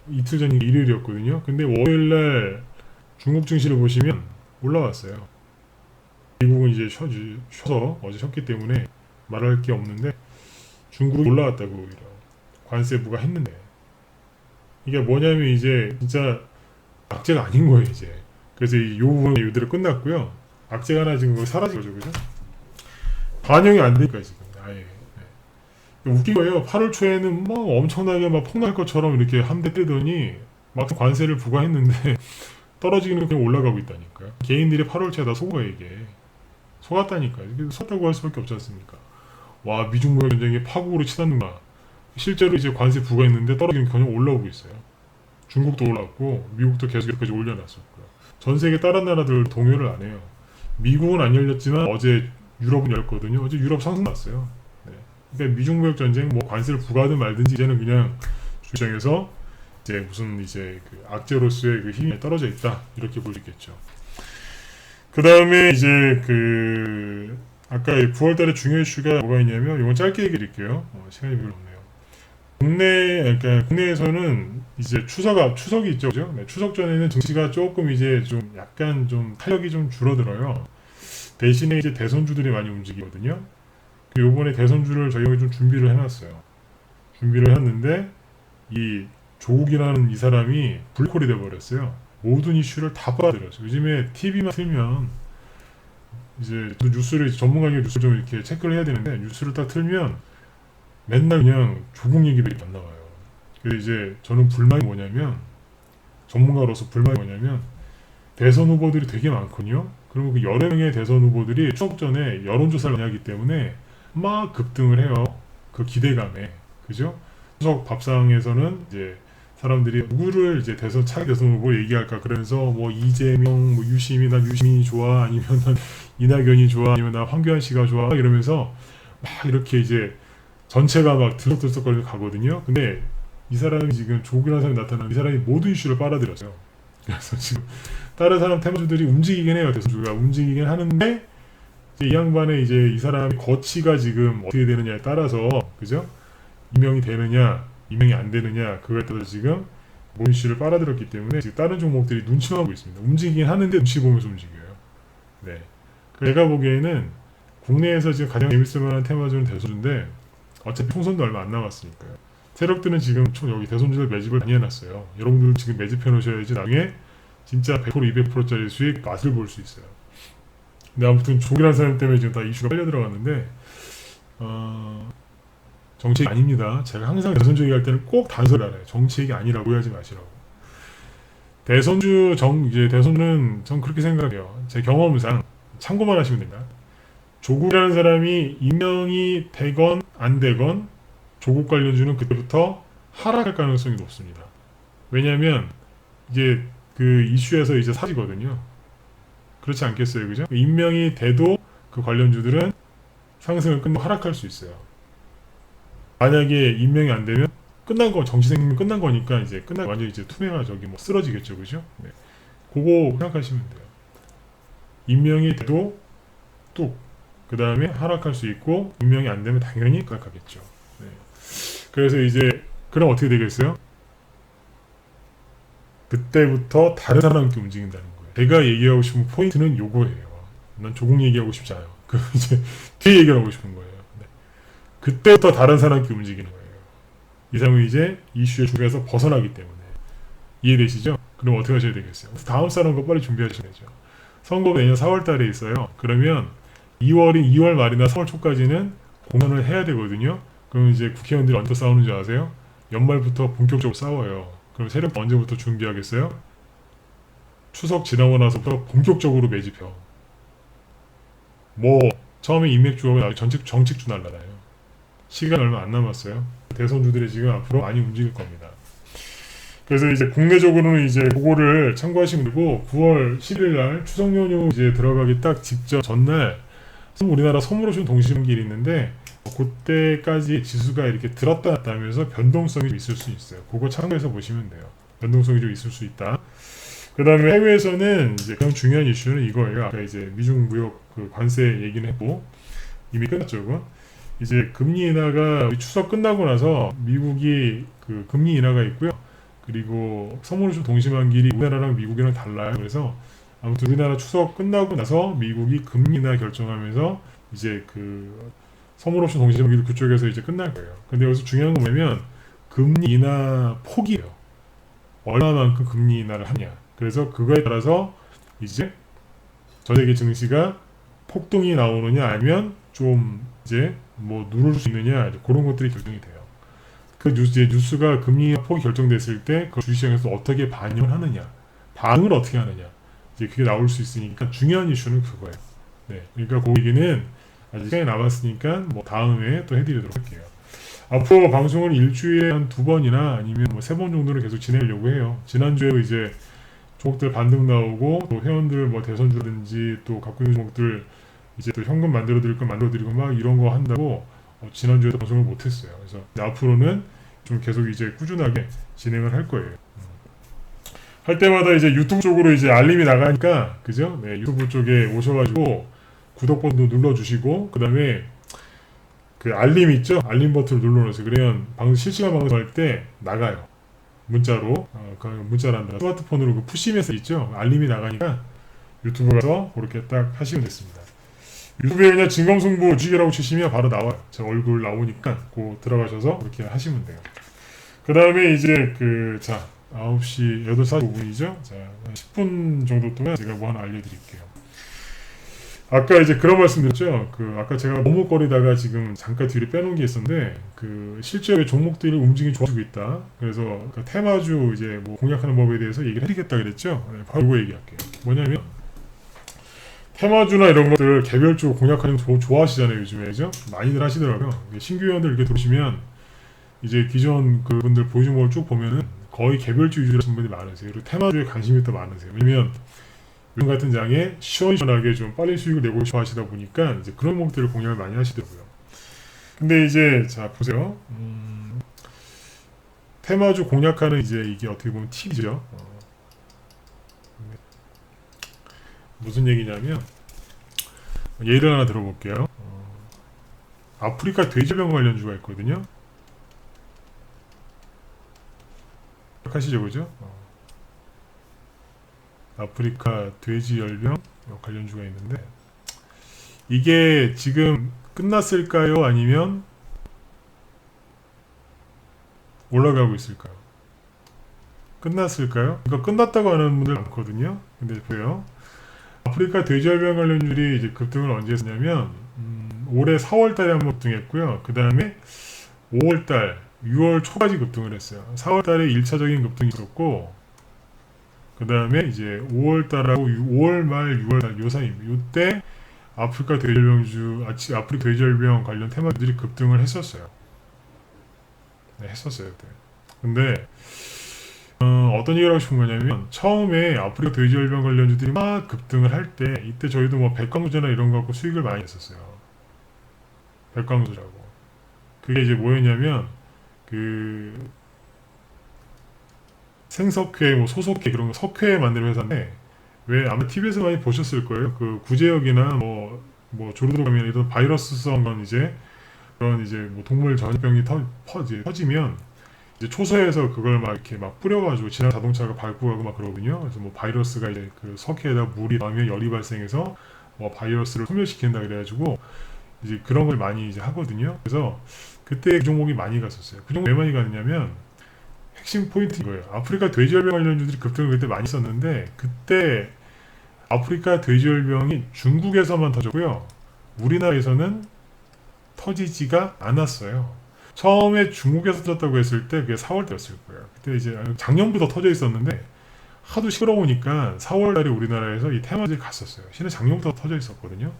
이틀 전이 일요일이었거든요. 근데 월요일날 중국 증시를 보시면 올라왔어요. 미국은 이제 쉬어서 어제 쉬었기 때문에 말할 게 없는데 중국이 올라왔다고 오히려 관세 부과했는데 이게 뭐냐면 이제 진짜 악재가 아닌 거예요 이제. 그래서 이 부분은 이대로 끝났고요. 악재가 하나 지금 사라진 거죠, 그죠? 반영이 안 되니까 지금 아예. 네. 웃긴 거예요. 8월 초에는 뭐 엄청나게 막 폭락할 것처럼 이렇게 한 대 뜨더니 막 관세를 부과했는데 떨어지기는 그냥 올라가고 있다니까요. 개인들이 8월 초에 다 속아요 이게. 속았다니까요. 속았다고 할 수밖에 없지 않습니까? 와 미중 무역 전쟁에 파국으로 치닫는구나. 실제로 이제 관세 부과했는데 떨어지기는 그냥 올라오고 있어요. 중국도 올랐고 미국도 계속 여기까지 올려놨었고요. 전 세계 다른 나라들 동요를 안 해요. 미국은 안 열렸지만 어제 유럽은 열었거든요. 어제 유럽 상승 났어요. 네. 그러니까 미중 무역 전쟁 뭐 관세를 부과하든 말든지 이제는 그냥 주장에서 이제 무슨 이제 그 악재로서의 그 힘이 떨어져 있다 이렇게 볼 수 있겠죠. 그 다음에 이제 그 아까 9월달에 중요 이슈가 뭐가 있냐면 이건 짧게 얘기해 드릴게요. 시간이 별로 없네요. 그러니까 국내에서는 이제 추석이 있죠, 그죠? 네, 추석 전에는 정치가 조금 이제 좀 약간 좀 탄력이 좀 줄어들어요. 대신에 이제 대선주들이 많이 움직이거든요. 요번에 대선주를 저희가 좀 준비를 해놨어요. 준비를 했는데 이 조국이라는 이 사람이 블랙홀이 돼버렸어요. 모든 이슈를 다 빨아들였어요. 요즘에 TV만 틀면 이제 뉴스를 전문가의 뉴스를 좀 이렇게 체크를 해야 되는데 뉴스를 딱 틀면 맨날 그냥 조국 얘기밖에 안 나와요. 그래서 이제 저는 불만이 뭐냐면 전문가로서 불만이 뭐냐면 대선 후보들이 되게 많거든요. 그리고 그 여러 명의 대선 후보들이 추석 전에 여론조사를 많이 하기 때문에 막 급등을 해요. 그 기대감에. 그죠? 추석 밥상에서는 이제 사람들이 누구를 이제 차기 대선 후보 얘기할까 그러면서 뭐 이재명, 뭐 유시민, 난 유시민이 좋아, 아니면 난 이낙연이 좋아, 아니면 난 황교안 씨가 좋아 이러면서 막 이렇게 이제 전체가 막 들썩들썩거리면서 가거든요. 근데 이 사람이 지금 조국이라는 사람이 나타나면 이 사람이 모든 이슈를 빨아들였어요. 그래서 지금 다른 사람 테마주들이 움직이긴 해요. 대선주가 움직이긴 하는데 이제 이 양반의 이제 이 사람의 거치가 지금 어떻게 되느냐에 따라서 그죠? 임명이 되느냐, 임명이 안 되느냐 그거에 따라서 지금 모든 이슈를 빨아들였기 때문에 지금 다른 종목들이 눈치만 보고 있습니다. 움직이긴 하는데 눈치 보면서 움직여요. 네. 제가 보기에는 국내에서 지금 가장 재밌을 만한 테마주는 대선주인데 어차피 총선도 얼마 안 남았으니까요. 세력들은 지금 총 여기 대선주들 매집을 많이 해놨어요. 여러분들 지금 매집해 놓으셔야지 나중에 진짜 100% 200%짜리 수익 맛을 볼 수 있어요. 근데 아무튼 조국이라는 사람 때문에 지금 다 이슈가 빨려 들어갔는데 정책이 아닙니다. 제가 항상 대선주 얘기할 때는 꼭 단서를 알아요. 정책이 아니라고 오해하지 마시라고. 이제 대선주는 전 그렇게 생각해요. 제 경험상 참고만 하시면 됩니다. 조국이라는 사람이 임명이 되건 안 되건 조국 관련주는 그때부터 하락할 가능성이 높습니다. 왜냐하면 이제 그 이슈에서 이제 사지거든요. 그렇지 않겠어요, 그죠? 임명이 돼도 그 관련주들은 상승을 끝내고 하락할 수 있어요. 만약에 임명이 안 되면 끝난 거 정치 생명 끝난 거니까 이제 완전 이제 투명화 저기 뭐 쓰러지겠죠, 그죠? 네. 그거 생각하시면 돼요. 임명이 돼도 뚝 그 다음에 하락할 수 있고 임명이 안 되면 당연히 하락하겠죠. 네. 그래서 이제 그럼 어떻게 되겠어요? 그때부터 다른 사람과 움직인다는 거예요. 제가 얘기하고 싶은 포인트는 요거예요. 난 조국 얘기하고 싶지 않아요. 그 이제 뒤에 얘기하고 싶은 거예요. 네. 그때부터 다른 사람과 움직이는 거예요. 이 사람은 이제 이슈의 중에서 벗어나기 때문에. 이해되시죠? 그럼 어떻게 하셔야 되겠어요? 다음 사람과 빨리 준비하셔야 되죠. 선거가 내년 4월 달에 있어요. 그러면 2월 말이나 3월 초까지는 공천을 해야 되거든요. 그럼 이제 국회의원들이 언제 싸우는 줄 아세요? 연말부터 본격적으로 싸워요. 그럼 세력 언제부터 준비하겠어요? 추석 지나고 나서부터 본격적으로 매집해요. 뭐 처음에 인맥주하고 나중에 정책주 날라다요. 시간 얼마 안 남았어요. 대선주들이 지금 앞으로 많이 움직일 겁니다. 그래서 이제 국내적으로는 이제 그거를 참고하시면 되고 9월 10일 날 추석 연휴 이제 들어가기 딱 직전 전날 우리나라 선물오션 동시분기일이 있는데 그때까지 지수가 이렇게 들었다 놨다 하면서 변동성이 좀 있을 수 있어요. 그거 참고해서 보시면 돼요. 변동성이 좀 있을 수 있다. 그 다음에 해외에서는 이제 가장 중요한 이슈는 이거예요. 아까 이제 미중 무역 그 관세 얘기는 했고 이미 끝났죠. 그건. 이제 금리 인하가 추석 끝나고 나서 미국이 그 금리 인하가 있고요. 그리고 선물오션 동시만기일이 우리나라랑 미국이랑 달라요. 그래서 아무튼 우리나라 추석 끝나고 나서 미국이 금리 인하 결정하면서 이제 그 선물오션 동시만기일 그쪽에서 이제 끝날 거예요. 근데 여기서 중요한 건 뭐냐면 금리 인하 폭이에요. 얼마만큼 금리 인하를 하냐. 그래서 그거에 따라서 이제 전 세계 증시가 폭등이 나오느냐 아니면 좀 이제 뭐 누를 수 있느냐 그런 것들이 결정이 돼요. 그 뉴스가 금리 폭이 결정됐을 때 그 주식시장에서 어떻게 반영을 하느냐, 반응을 어떻게 하느냐 이제 그게 나올 수 있으니까 중요한 이슈는 그거예요. 네, 그러니까 그 얘기는 아직 시간이 남았으니까 뭐 다음에 또 해드리도록 할게요. 앞으로 방송을 일주일에 한 2번이나 아니면 뭐 3번 정도를 계속 진행하려고 해요. 지난주에 이제 종목들 반등 나오고 또 회원들 뭐 대선주라든지 또 갖고 있는 종목들 이제 또 현금 만들어드리고 막 이런 거 한다고 지난주에도 방송을 못했어요. 그래서 앞으로는 좀 계속 이제 꾸준하게 진행을 할 거예요. 할 때마다 이제 유튜브 쪽으로 이제 알림이 나가니까 그죠? 네, 유튜브 쪽에 오셔가지고 구독 버튼도 눌러주시고 그 다음에 그 알림 있죠? 알림 버튼을 눌러놓으세요. 그러면 방송 실시간 방송할 때 나가요. 문자로 그 문자란다. 스마트폰으로 그 푸시 메시지 있죠? 알림이 나가니까 유튜브 가서 그렇게 딱 하시면 됐습니다. 유튜브에 그냥 진검승부 주식이라고 치시면 바로 나와요. 제 얼굴 나오니까 그 들어가셔서 그렇게 하시면 돼요. 그 다음에 이제 자 9시 8시 45분이죠. 자 10분 정도 동안 제가 뭐 하나 알려드릴게요. 아까 이제 그런 말씀드렸죠. 아까 제가 머뭇거리다가 지금 잠깐 뒤로 빼놓은 게 있었는데 실제로 종목들이 움직임이 좋아지고 있다. 그래서 테마주 이제 뭐 공략하는 법에 대해서 얘기를 해드리겠다 그랬죠. 네, 바로 이거 얘기할게요. 뭐냐면 테마주나 이런 것들 개별적으로 공략하는 거 좋아하시잖아요. 요즘에 그죠? 많이들 하시더라고요. 신규 회원들 이렇게 들어오시면 이제 기존 그분들 보여준 걸 쭉 보면은 거의 개별주 위주로 하시는 분들이 많으세요. 그리고 테마주에 관심이 더 많으세요. 왜냐면 요즘 같은 장에 시원시원하게 좀 빨리 수익을 내고 싶어 하시다 보니까 이제 그런 목들을 공략을 많이 하시더라고요. 근데 이제 자 보세요. 테마주 공략하는 이제 이게 어떻게 보면 팁이죠. 무슨 얘기냐면 예를 하나 들어볼게요. 아프리카 돼지병 관련주가 있거든요. 하시죠, 그죠? 아프리카 돼지열병 관련주가 있는데 이게 지금 끝났을까요? 아니면 올라가고 있을까요? 끝났을까요? 이거 끝났다고 하는 분들 많거든요. 근데 보세요. 아프리카 돼지열병 관련주들이 이제 급등을 언제 했냐면 올해 4월달에 한번 급등했고요. 그 다음에 5월달, 6월 초까지 급등을 했어요. 4월달에 1차적인 급등이 있었고 그 다음에 이제 5월달하고 5월 말 6월달 요 사이 요때 아프리카 돼지열병 관련 테마들이 급등을 했었어요. 네, 했었어요 그때. 근데 어떤 얘기를 하고 싶은 거냐면 처음에 아프리카 돼지열병 관련주들이 막 급등을 할 때 이때 저희도 뭐 백광수제나 이런 거 갖고 수익을 많이 했었어요. 백광수라고. 그게 이제 뭐였냐면 생석회, 뭐 소석회 그런 거 석회 만드는 회사인데 왜 아마 TV에서 많이 보셨을 거예요. 구제역이나 뭐 조류도 가면 이런 바이러스성 건 이제 그런 이제 뭐 동물 전염병이 터지면 이제 초소에서 그걸 막 이렇게 막 뿌려가지고 지난 자동차가 밟고 가고 막 그러거든요. 그래서 뭐 바이러스가 이제 그 석회에다 물이 나오면 열이 발생해서 뭐 바이러스를 소멸시킨다 그래가지고 이제 그런 걸 많이 이제 하거든요. 그래서 그때 그 종목이 많이 갔었어요. 그 종목 왜 많이 갔냐면 핵심 포인트인 거예요. 아프리카 돼지열병 관련주들이 급등을 그때 많이 썼는데 그때 아프리카 돼지열병이 중국에서만 터졌고요. 우리나라에서는 터지지가 않았어요. 처음에 중국에서 터졌다고 했을 때 그게 4월 때였을 거예요. 그때 이제 작년부터 터져 있었는데 하도 시끄러우니까 4월 달에 우리나라에서 이 테마주들이 갔었어요. 실은 작년부터 터져 있었거든요.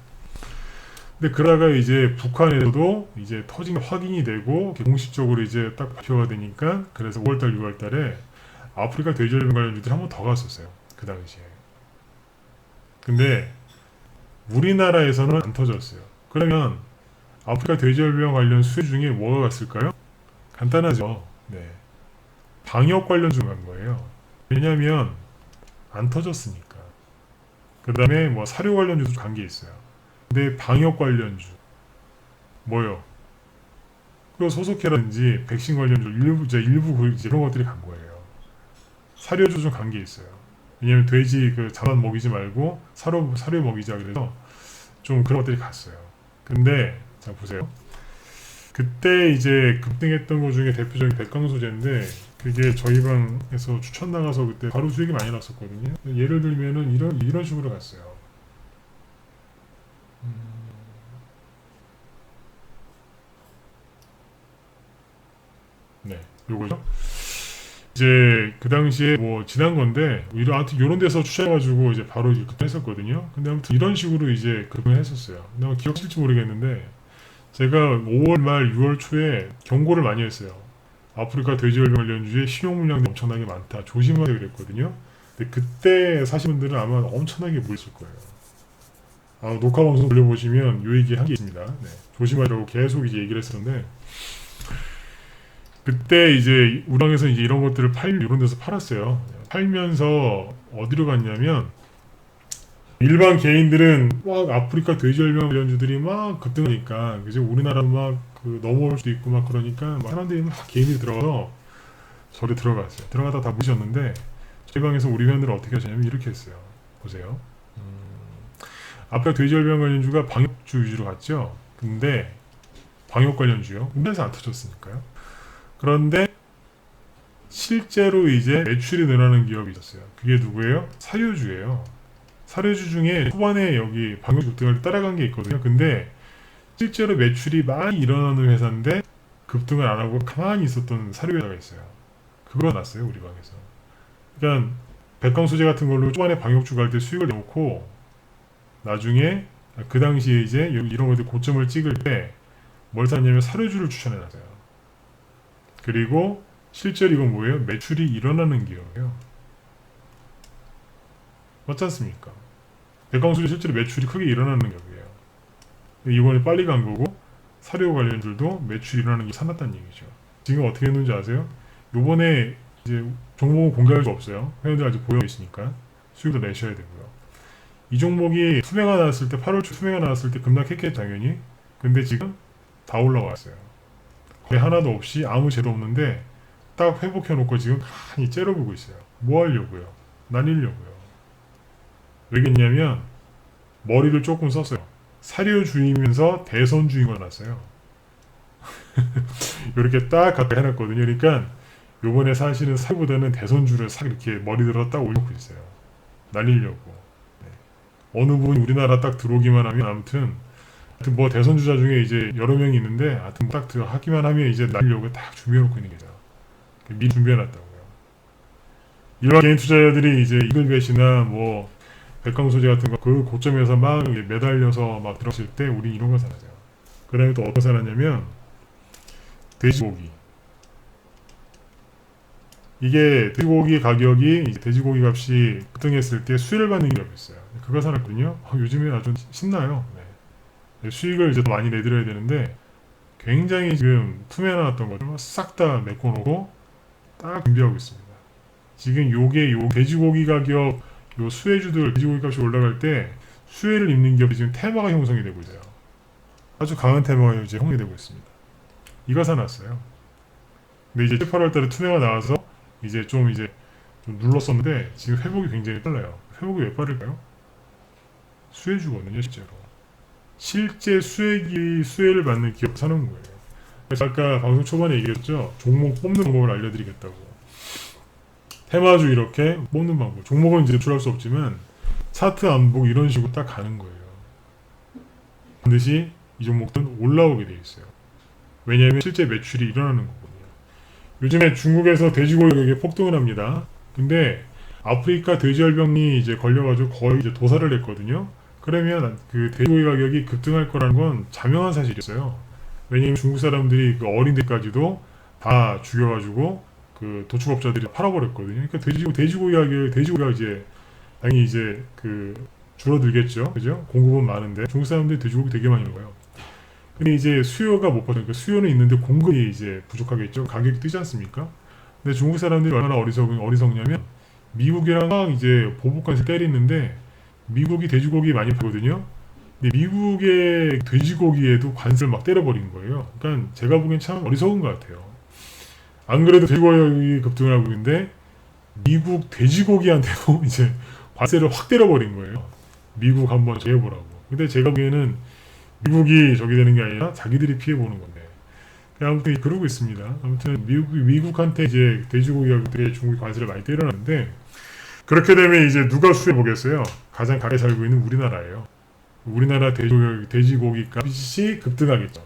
근데 그러다가 이제 북한에서도 이제 터진 게 확인이 되고 공식적으로 이제 딱 발표가 되니까 그래서 5월달, 6월달에 아프리카 돼지열병 관련주들이 한 번 더 갔었어요. 그 당시에. 근데 우리나라에서는 안 터졌어요. 그러면 아프리카 돼지열병 관련 수혜 중에 뭐가 갔을까요? 간단하죠. 네. 방역 관련주가 간 거예요. 왜냐면 안 터졌으니까. 그 다음에 뭐 사료 관련주도 간 게 있어요. 근데 방역 관련주 뭐요? 그 소속해라든지 백신 관련주 일부 이제 그런 것들이 간 거예요. 사료주 좀 간 게 있어요. 왜냐면 돼지 자만 먹이지 말고 사료 먹이자 그래서 좀 그런 것들이 갔어요. 근데 자 보세요. 그때 이제 급등했던 것 중에 대표적인 백광소재인데 그게 저희 방에서 추천 나가서 그때 바로 수익이 많이 났었거든요. 예를 들면은 이런 식으로 갔어요. 네, 요거죠. 이제 그 당시에 뭐 지난 건데 아무튼 이런 데서 추천해가지고 이제 바로 급등했었거든요. 근데 아무튼 이런 식으로 이제 급등했었어요. 근데 기억하실지 모르겠는데 제가 5월 말 6월 초에 경고를 많이 했어요. 아프리카 돼지열병 관련주에 신용 물량이 엄청나게 많다. 조심하세요 그랬거든요. 근데 그때 사신 분들은 아마 엄청나게 모였을 거예요. 녹화 방송 돌려보시면 요 얘기 한 게 있습니다. 네, 조심하라고 계속 이제 얘기를 했었는데 그때 이제 우량에서 이제 이런 것들을 이런 데서 팔았어요. 팔면서 어디로 갔냐면 일반 개인들은 막 아프리카 돼지열병 관련주들이 막 급등하니까 그죠? 우리나라 막그 넘어올 수도 있고 막 그러니까 막 사람들이 막 개인들이 들어가서 저를 들어갔어요. 들어가다 다 무시했는데 저희 방에서 우리 회원들은 어떻게 하시냐면 이렇게 했어요. 보세요. 아프리카 돼지열병 관련주가 방역주 위주로 갔죠. 근데 방역 관련주요. 우리나라에서 안 터졌으니까요. 그런데 실제로 이제 매출이 늘어나는 기업이 있었어요. 그게 누구예요? 사료주예요. 사료주 중에 초반에 여기 방역 급등을 따라간 게 있거든요. 근데 실제로 매출이 많이 일어나는 회사인데 급등을 안 하고 가만히 있었던 사료 회사가 있어요. 그거 났어요, 우리 방에서. 그러니까 백광 소재 같은 걸로 초반에 방역주 갈 때 수익을 내놓고 나중에 그 당시에 이제 이런 것들 고점을 찍을 때 뭘 샀냐면 사료주를 추천해놨어요. 그리고 실제로 이건 뭐예요? 매출이 일어나는 기업이에요. 맞지 않습니까? 백광수지 실제로 매출이 크게 일어나는 기업이에요. 이번에 빨리 간 거고 사료 관련들도 매출이 일어나는 게 사놨다는 얘기죠. 지금 어떻게 했는지 아세요? 요번에 이제 종목은 공개할 수 없어요. 회원들 아직 보여 계시니까 수익도 내셔야 되고요. 이 종목이 수매가 나왔을 때 8월 초 수매가 나왔을 때 급락했겠죠 당연히. 근데 지금 다 올라왔어요. 거의 하나도 없이 아무 죄도 없는데 딱 회복해놓고 지금 가만히 째려보고 있어요. 뭐 하려고요? 날리려고요. 왜겠냐면 머리를 조금 썼어요. 사료주이면서 대선주인 걸 놨어요. 이렇게 딱 갖다 해놨거든요. 그러니까 요번에 사실은 사료보다는 대선주를 싹 이렇게 머리 들어 딱 올려놓고 있어요. 날리려고. 네. 어느 분이 우리나라 딱 들어오기만 하면 아무튼 뭐 대선주자 중에 이제 여러 명이 있는데 하여튼 딱 하기만 하면 이제 날리려고 딱 준비해놓고 있는 거죠. 미리 준비해놨다고요. 일반 개인 투자자들이 이제 이글벳이나 뭐 백광소재 같은 거 그 고점에서 막 매달려서 막 들어갔을 때 우리 이런 거 사놨어요. 그 다음에 또 어떤 거 사놨냐면 돼지고기. 이게 돼지고기 가격이 돼지고기 값이 급등했을 때 수혜를 받는 기업이 있어요. 그거 사놨거든요. 요즘에 아주 신나요. 네. 수익을 이제 더 많이 내드려야 되는데 굉장히 지금 투매 나왔던 것들 싹 다 메꿔놓고 딱 준비하고 있습니다. 지금 요게 돼지고기 가격 요 수혜주들 돼지고기 값이 올라갈 때 수혜를 입는 기업이 지금 테마가 형성이 되고 있어요. 아주 강한 테마가 이제 형성이 되고 있습니다. 이거 사놨어요. 근데 이제 7, 8월 달에 투매가 나와서 이제 좀 눌렀었는데 지금 회복이 굉장히 빨라요. 회복이 왜 빠를까요? 수혜주거든요, 실제로. 실제 수혜를 받는 기업 사는 거예요. 그래서 아까 방송 초반에 얘기했죠. 종목 뽑는 방법을 알려드리겠다고. 테마주 이렇게 뽑는 방법. 종목은 이제 출할 수 없지만 차트 안 보고 이런 식으로 딱 가는 거예요. 반드시 이 종목들은 올라오게 돼 있어요. 왜냐하면 실제 매출이 일어나는 거거든요. 요즘에 중국에서 돼지고기 가격이 폭등을 합니다. 근데 아프리카 돼지열병이 이제 걸려가지고 거의 이제 도살을 했거든요. 그러면 그 돼지고기 가격이 급등할 거라는 건 자명한 사실이었어요. 왜냐면 중국 사람들이 그 어린데까지도 다 죽여가지고 그 도축업자들이 팔아버렸거든요. 그러니까 돼지고기가 이제 당연히 이제 그 줄어들겠죠, 그죠? 공급은 많은데 중국 사람들이 돼지고기 되게 많이 먹어요. 근데 이제 수요가 못 받으니까 수요는 있는데 공급이 이제 부족하겠죠. 가격이 뛰지 않습니까? 근데 중국 사람들이 얼마나 어리석냐면 미국이랑 막 이제 보복관세 때리는데 미국이 돼지고기 많이 팔거든요. 근데 미국의 돼지고기에도 관세를 막 때려버린 거예요. 그러니까 제가 보기엔 참 어리석은 것 같아요. 안 그래도 돼지고기 급등을 하고 있는데 미국 돼지고기한테도 이제 관세를 확 때려버린 거예요. 미국 한번 해보라고. 근데 제가 보기에는 미국이 저기 되는 게 아니라 자기들이 피해보는 건데. 아무튼 그러고 있습니다. 아무튼 미국한테 이제 돼지고기 가격에 중국이 관세를 많이 때려놨는데 그렇게 되면 이제 누가 수혜 보겠어요? 가장 가까이 살고 있는 우리나라예요. 우리나라 돼지고기 값이 급등하겠죠.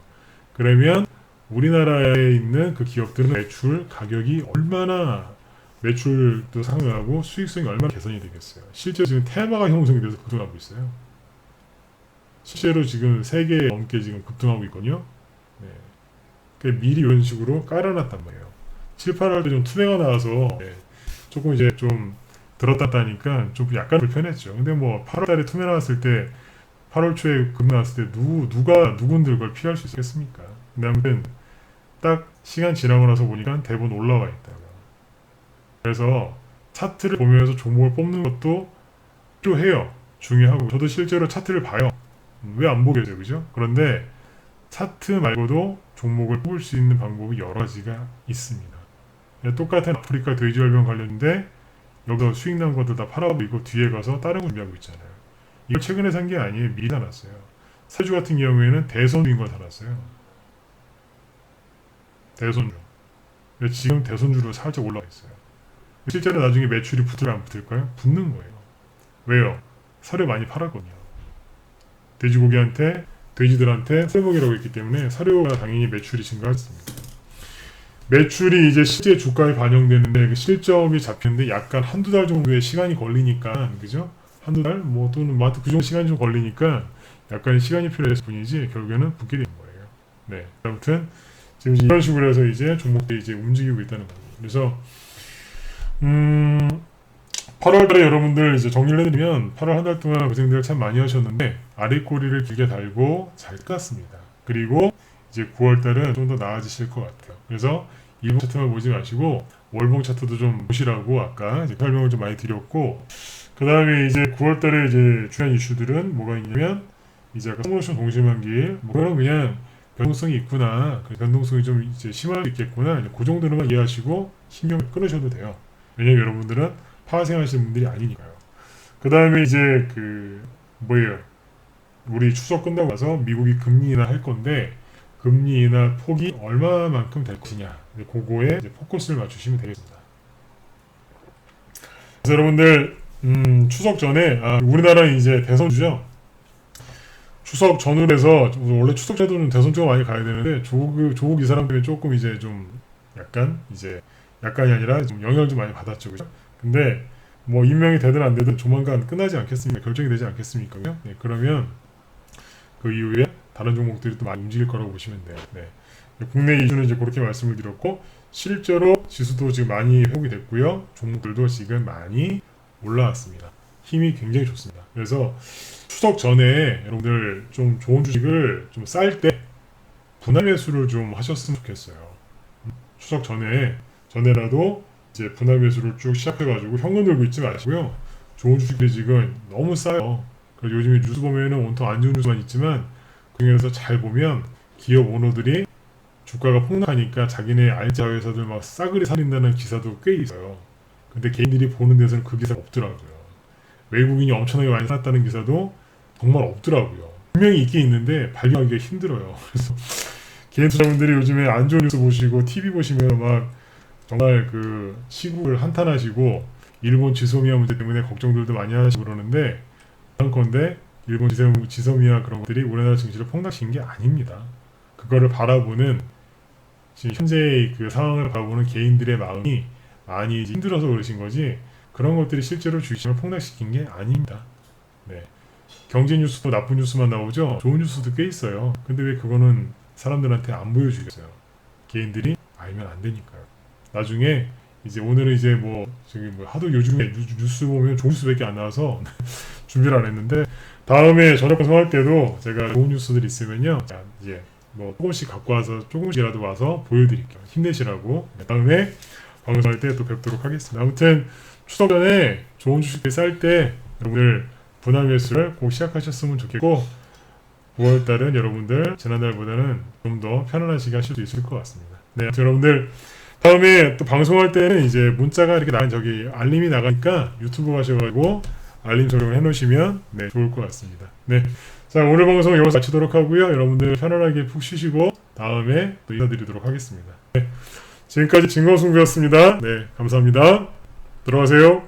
그러면 우리나라에 있는 그 기업들은 매출 가격이 얼마나 매출도 상승하고 수익성이 얼마나 개선이 되겠어요. 실제로 지금 테마가 형성이 돼서 급등하고 있어요. 실제로 지금 3개 넘게 지금 급등하고 있거든요. 네. 그러니까 미리 이런 식으로 깔아놨단 말이에요. 7, 8월 때 좀 투매가 나와서 네. 조금 이제 좀 들었다니까 좀 약간 불편했죠. 근데 뭐 8월 달에 투매 나왔을 때 8월 초에 급 나왔을 때 누군들 그걸 피할 수 있겠습니까? 근데 아무튼 딱 시간 지나고 나서 보니까 대부분 올라와 있다고. 그래서 차트를 보면서 종목을 뽑는 것도 필요해요. 중요하고 저도 실제로 차트를 봐요. 왜 안 보겠어요, 그죠? 그런데 차트 말고도 종목을 뽑을 수 있는 방법이 여러 가지가 있습니다. 똑같은 아프리카 돼지열병 관련인데 여기서 수익 난 것들 다 팔아버리고 뒤에 가서 다른 거 준비하고 있잖아요. 이거 최근에 산 게 아니에요. 미리 사놨어요. 사주 같은 경우에는 대선주인 걸 사놨어요. 대선주. 지금 대선주로 살짝 올라가 있어요. 실제로 나중에 매출이 붙을까 안 붙을까요? 붙는 거예요. 왜요? 사료 많이 팔았거든요. 돼지들한테 사료 먹이라고 했기 때문에 사료가 당연히 매출이 증가했습니다. 매출이 이제 실제 주가에 반영되는데 그 실적이 잡히는데 약간 한두 달 정도의 시간이 걸리니까, 그죠? 한두 달? 뭐 또는 그 정도 시간이 좀 걸리니까 약간의 시간이 필요했을 뿐이지 결국에는 붙게 되는 거예요. 네. 아무튼 지금 이런 식으로 해서 이제 종목들이 이제 움직이고 있다는 겁니다. 그래서 8월달에 여러분들 이제 정리를 해드리면 8월 한 달 동안 고생들 참 많이 하셨는데 아래 꼬리를 길게 달고 잘 깠습니다. 그리고 이제 9월달은 좀 더 나아지실 것 같아요. 그래서 일봉 차트만 보지 마시고 월봉 차트도 좀 보시라고 아까 이제 설명을 좀 많이 드렸고, 그 다음에 이제 9월달에 이제 중요한 이슈들은 뭐가 있냐면 이제 아까 성모션 동시만기일 뭐는 그냥 변동성이 있구나, 변동성이 좀 이제 심할 수 있겠구나, 그 정도로만 이해하시고 신경을 끊으셔도 돼요. 왜냐면 여러분들은 파생하시는 분들이 아니니까요. 그 다음에 이제 우리 추석 끝나고 나서 미국이 금리 인하할 건데 금리 인하 폭이 얼마만큼 될 것이냐, 그거에 이제 포커스를 맞추시면 되겠습니다. 그래서 여러분들 추석 전에 우리나라는 이제 대선주죠. 추석 전후로 해서 원래 추석 때도 대선주가 많이 가야 되는데 조국 이 사람 때문에 조금 이제 좀 약간이 아니라 좀 영향을 좀 많이 받았죠, 그죠? 근데 뭐 임명이 되든 안 되든 조만간 끝나지 않겠습니까? 결정이 되지 않겠습니까? 네, 그러면 그 이후에 다른 종목들이 또 많이 움직일 거라고 보시면 돼요. 네. 국내 이슈는 이제 그렇게 말씀을 드렸고, 실제로 지수도 지금 많이 회복이 됐고요. 종목들도 지금 많이 올라왔습니다. 힘이 굉장히 좋습니다. 그래서 추석 전에 여러분들 좀 좋은 주식을 좀 쌀 때 분할 매수를 좀 하셨으면 좋겠어요. 추석 전에라도 이제 분할 매수를 쭉 시작해가지고 현금 들고 있지 마시고요. 좋은 주식들이 지금 너무 싸요. 그래서 요즘에 뉴스 보면은 온통 안 좋은 뉴스만 있지만 그 중에서 잘 보면 기업 오너들이 주가가 폭락하니까 자기네 알짜 회사들 막 싸그리 살린다는 기사도 꽤 있어요. 근데 개인들이 보는 데서는 그 기사가 없더라고요. 외국인이 엄청나게 많이 샀다는 기사도 정말 없더라고요. 분명히 있긴 있는데 발견하기가 힘들어요. 그래서 개인 투자분들이 요즘에 안 좋은 뉴스 보시고 TV 보시면 막 정말 그 시국을 한탄하시고 일본 지소미아 문제 때문에 걱정들도 많이 하시고 그러는데, 그런 건데 일본 지소미아 그런 것들이 우리나라 증시를 폭락시킨 게 아닙니다. 그거를 바라보는 지금 현재의 그 상황을 바라보는 개인들의 마음이 많이 힘들어서 그러신 거지, 그런 것들이 실제로 주식을 폭락시킨 게 아닙니다. 네. 경제 뉴스도 나쁜 뉴스만 나오죠. 좋은 뉴스도 꽤 있어요. 근데 왜 그거는 사람들한테 안 보여주겠어요? 개인들이 알면 안 되니까요. 나중에 이제 오늘은 이제 하도 요즘에 뉴스 보면 좋은 뉴스밖에 안 나와서 준비를 안 했는데, 다음에 저녁 방송할 때도 제가 좋은 뉴스들 있으면요, 이제 조금씩 갖고 와서 조금씩이라도 와서 보여드릴게요. 힘내시라고. 다음에 방송할 때 또 뵙도록 하겠습니다. 아무튼 추석 전에 좋은 주식들 쌀 때 여러분들 분할 매수를 꼭 시작하셨으면 좋겠고, 9월달은 여러분들 지난달보다는 좀 더 편안한 시간 쉴 수 있을 것 같습니다. 네, 여러분들 다음에 또 방송할 때는 이제 문자가 이렇게 알림이 나가니까 유튜브 가셔가지고 알림 설정을 해놓으시면 좋을 것 같습니다. 네, 자, 오늘 방송 여기서 마치도록 하고요. 여러분들 편안하게 푹 쉬시고 다음에 또 인사드리도록 하겠습니다. 네, 지금까지 진검승부였습니다. 네, 감사합니다. 들어가세요.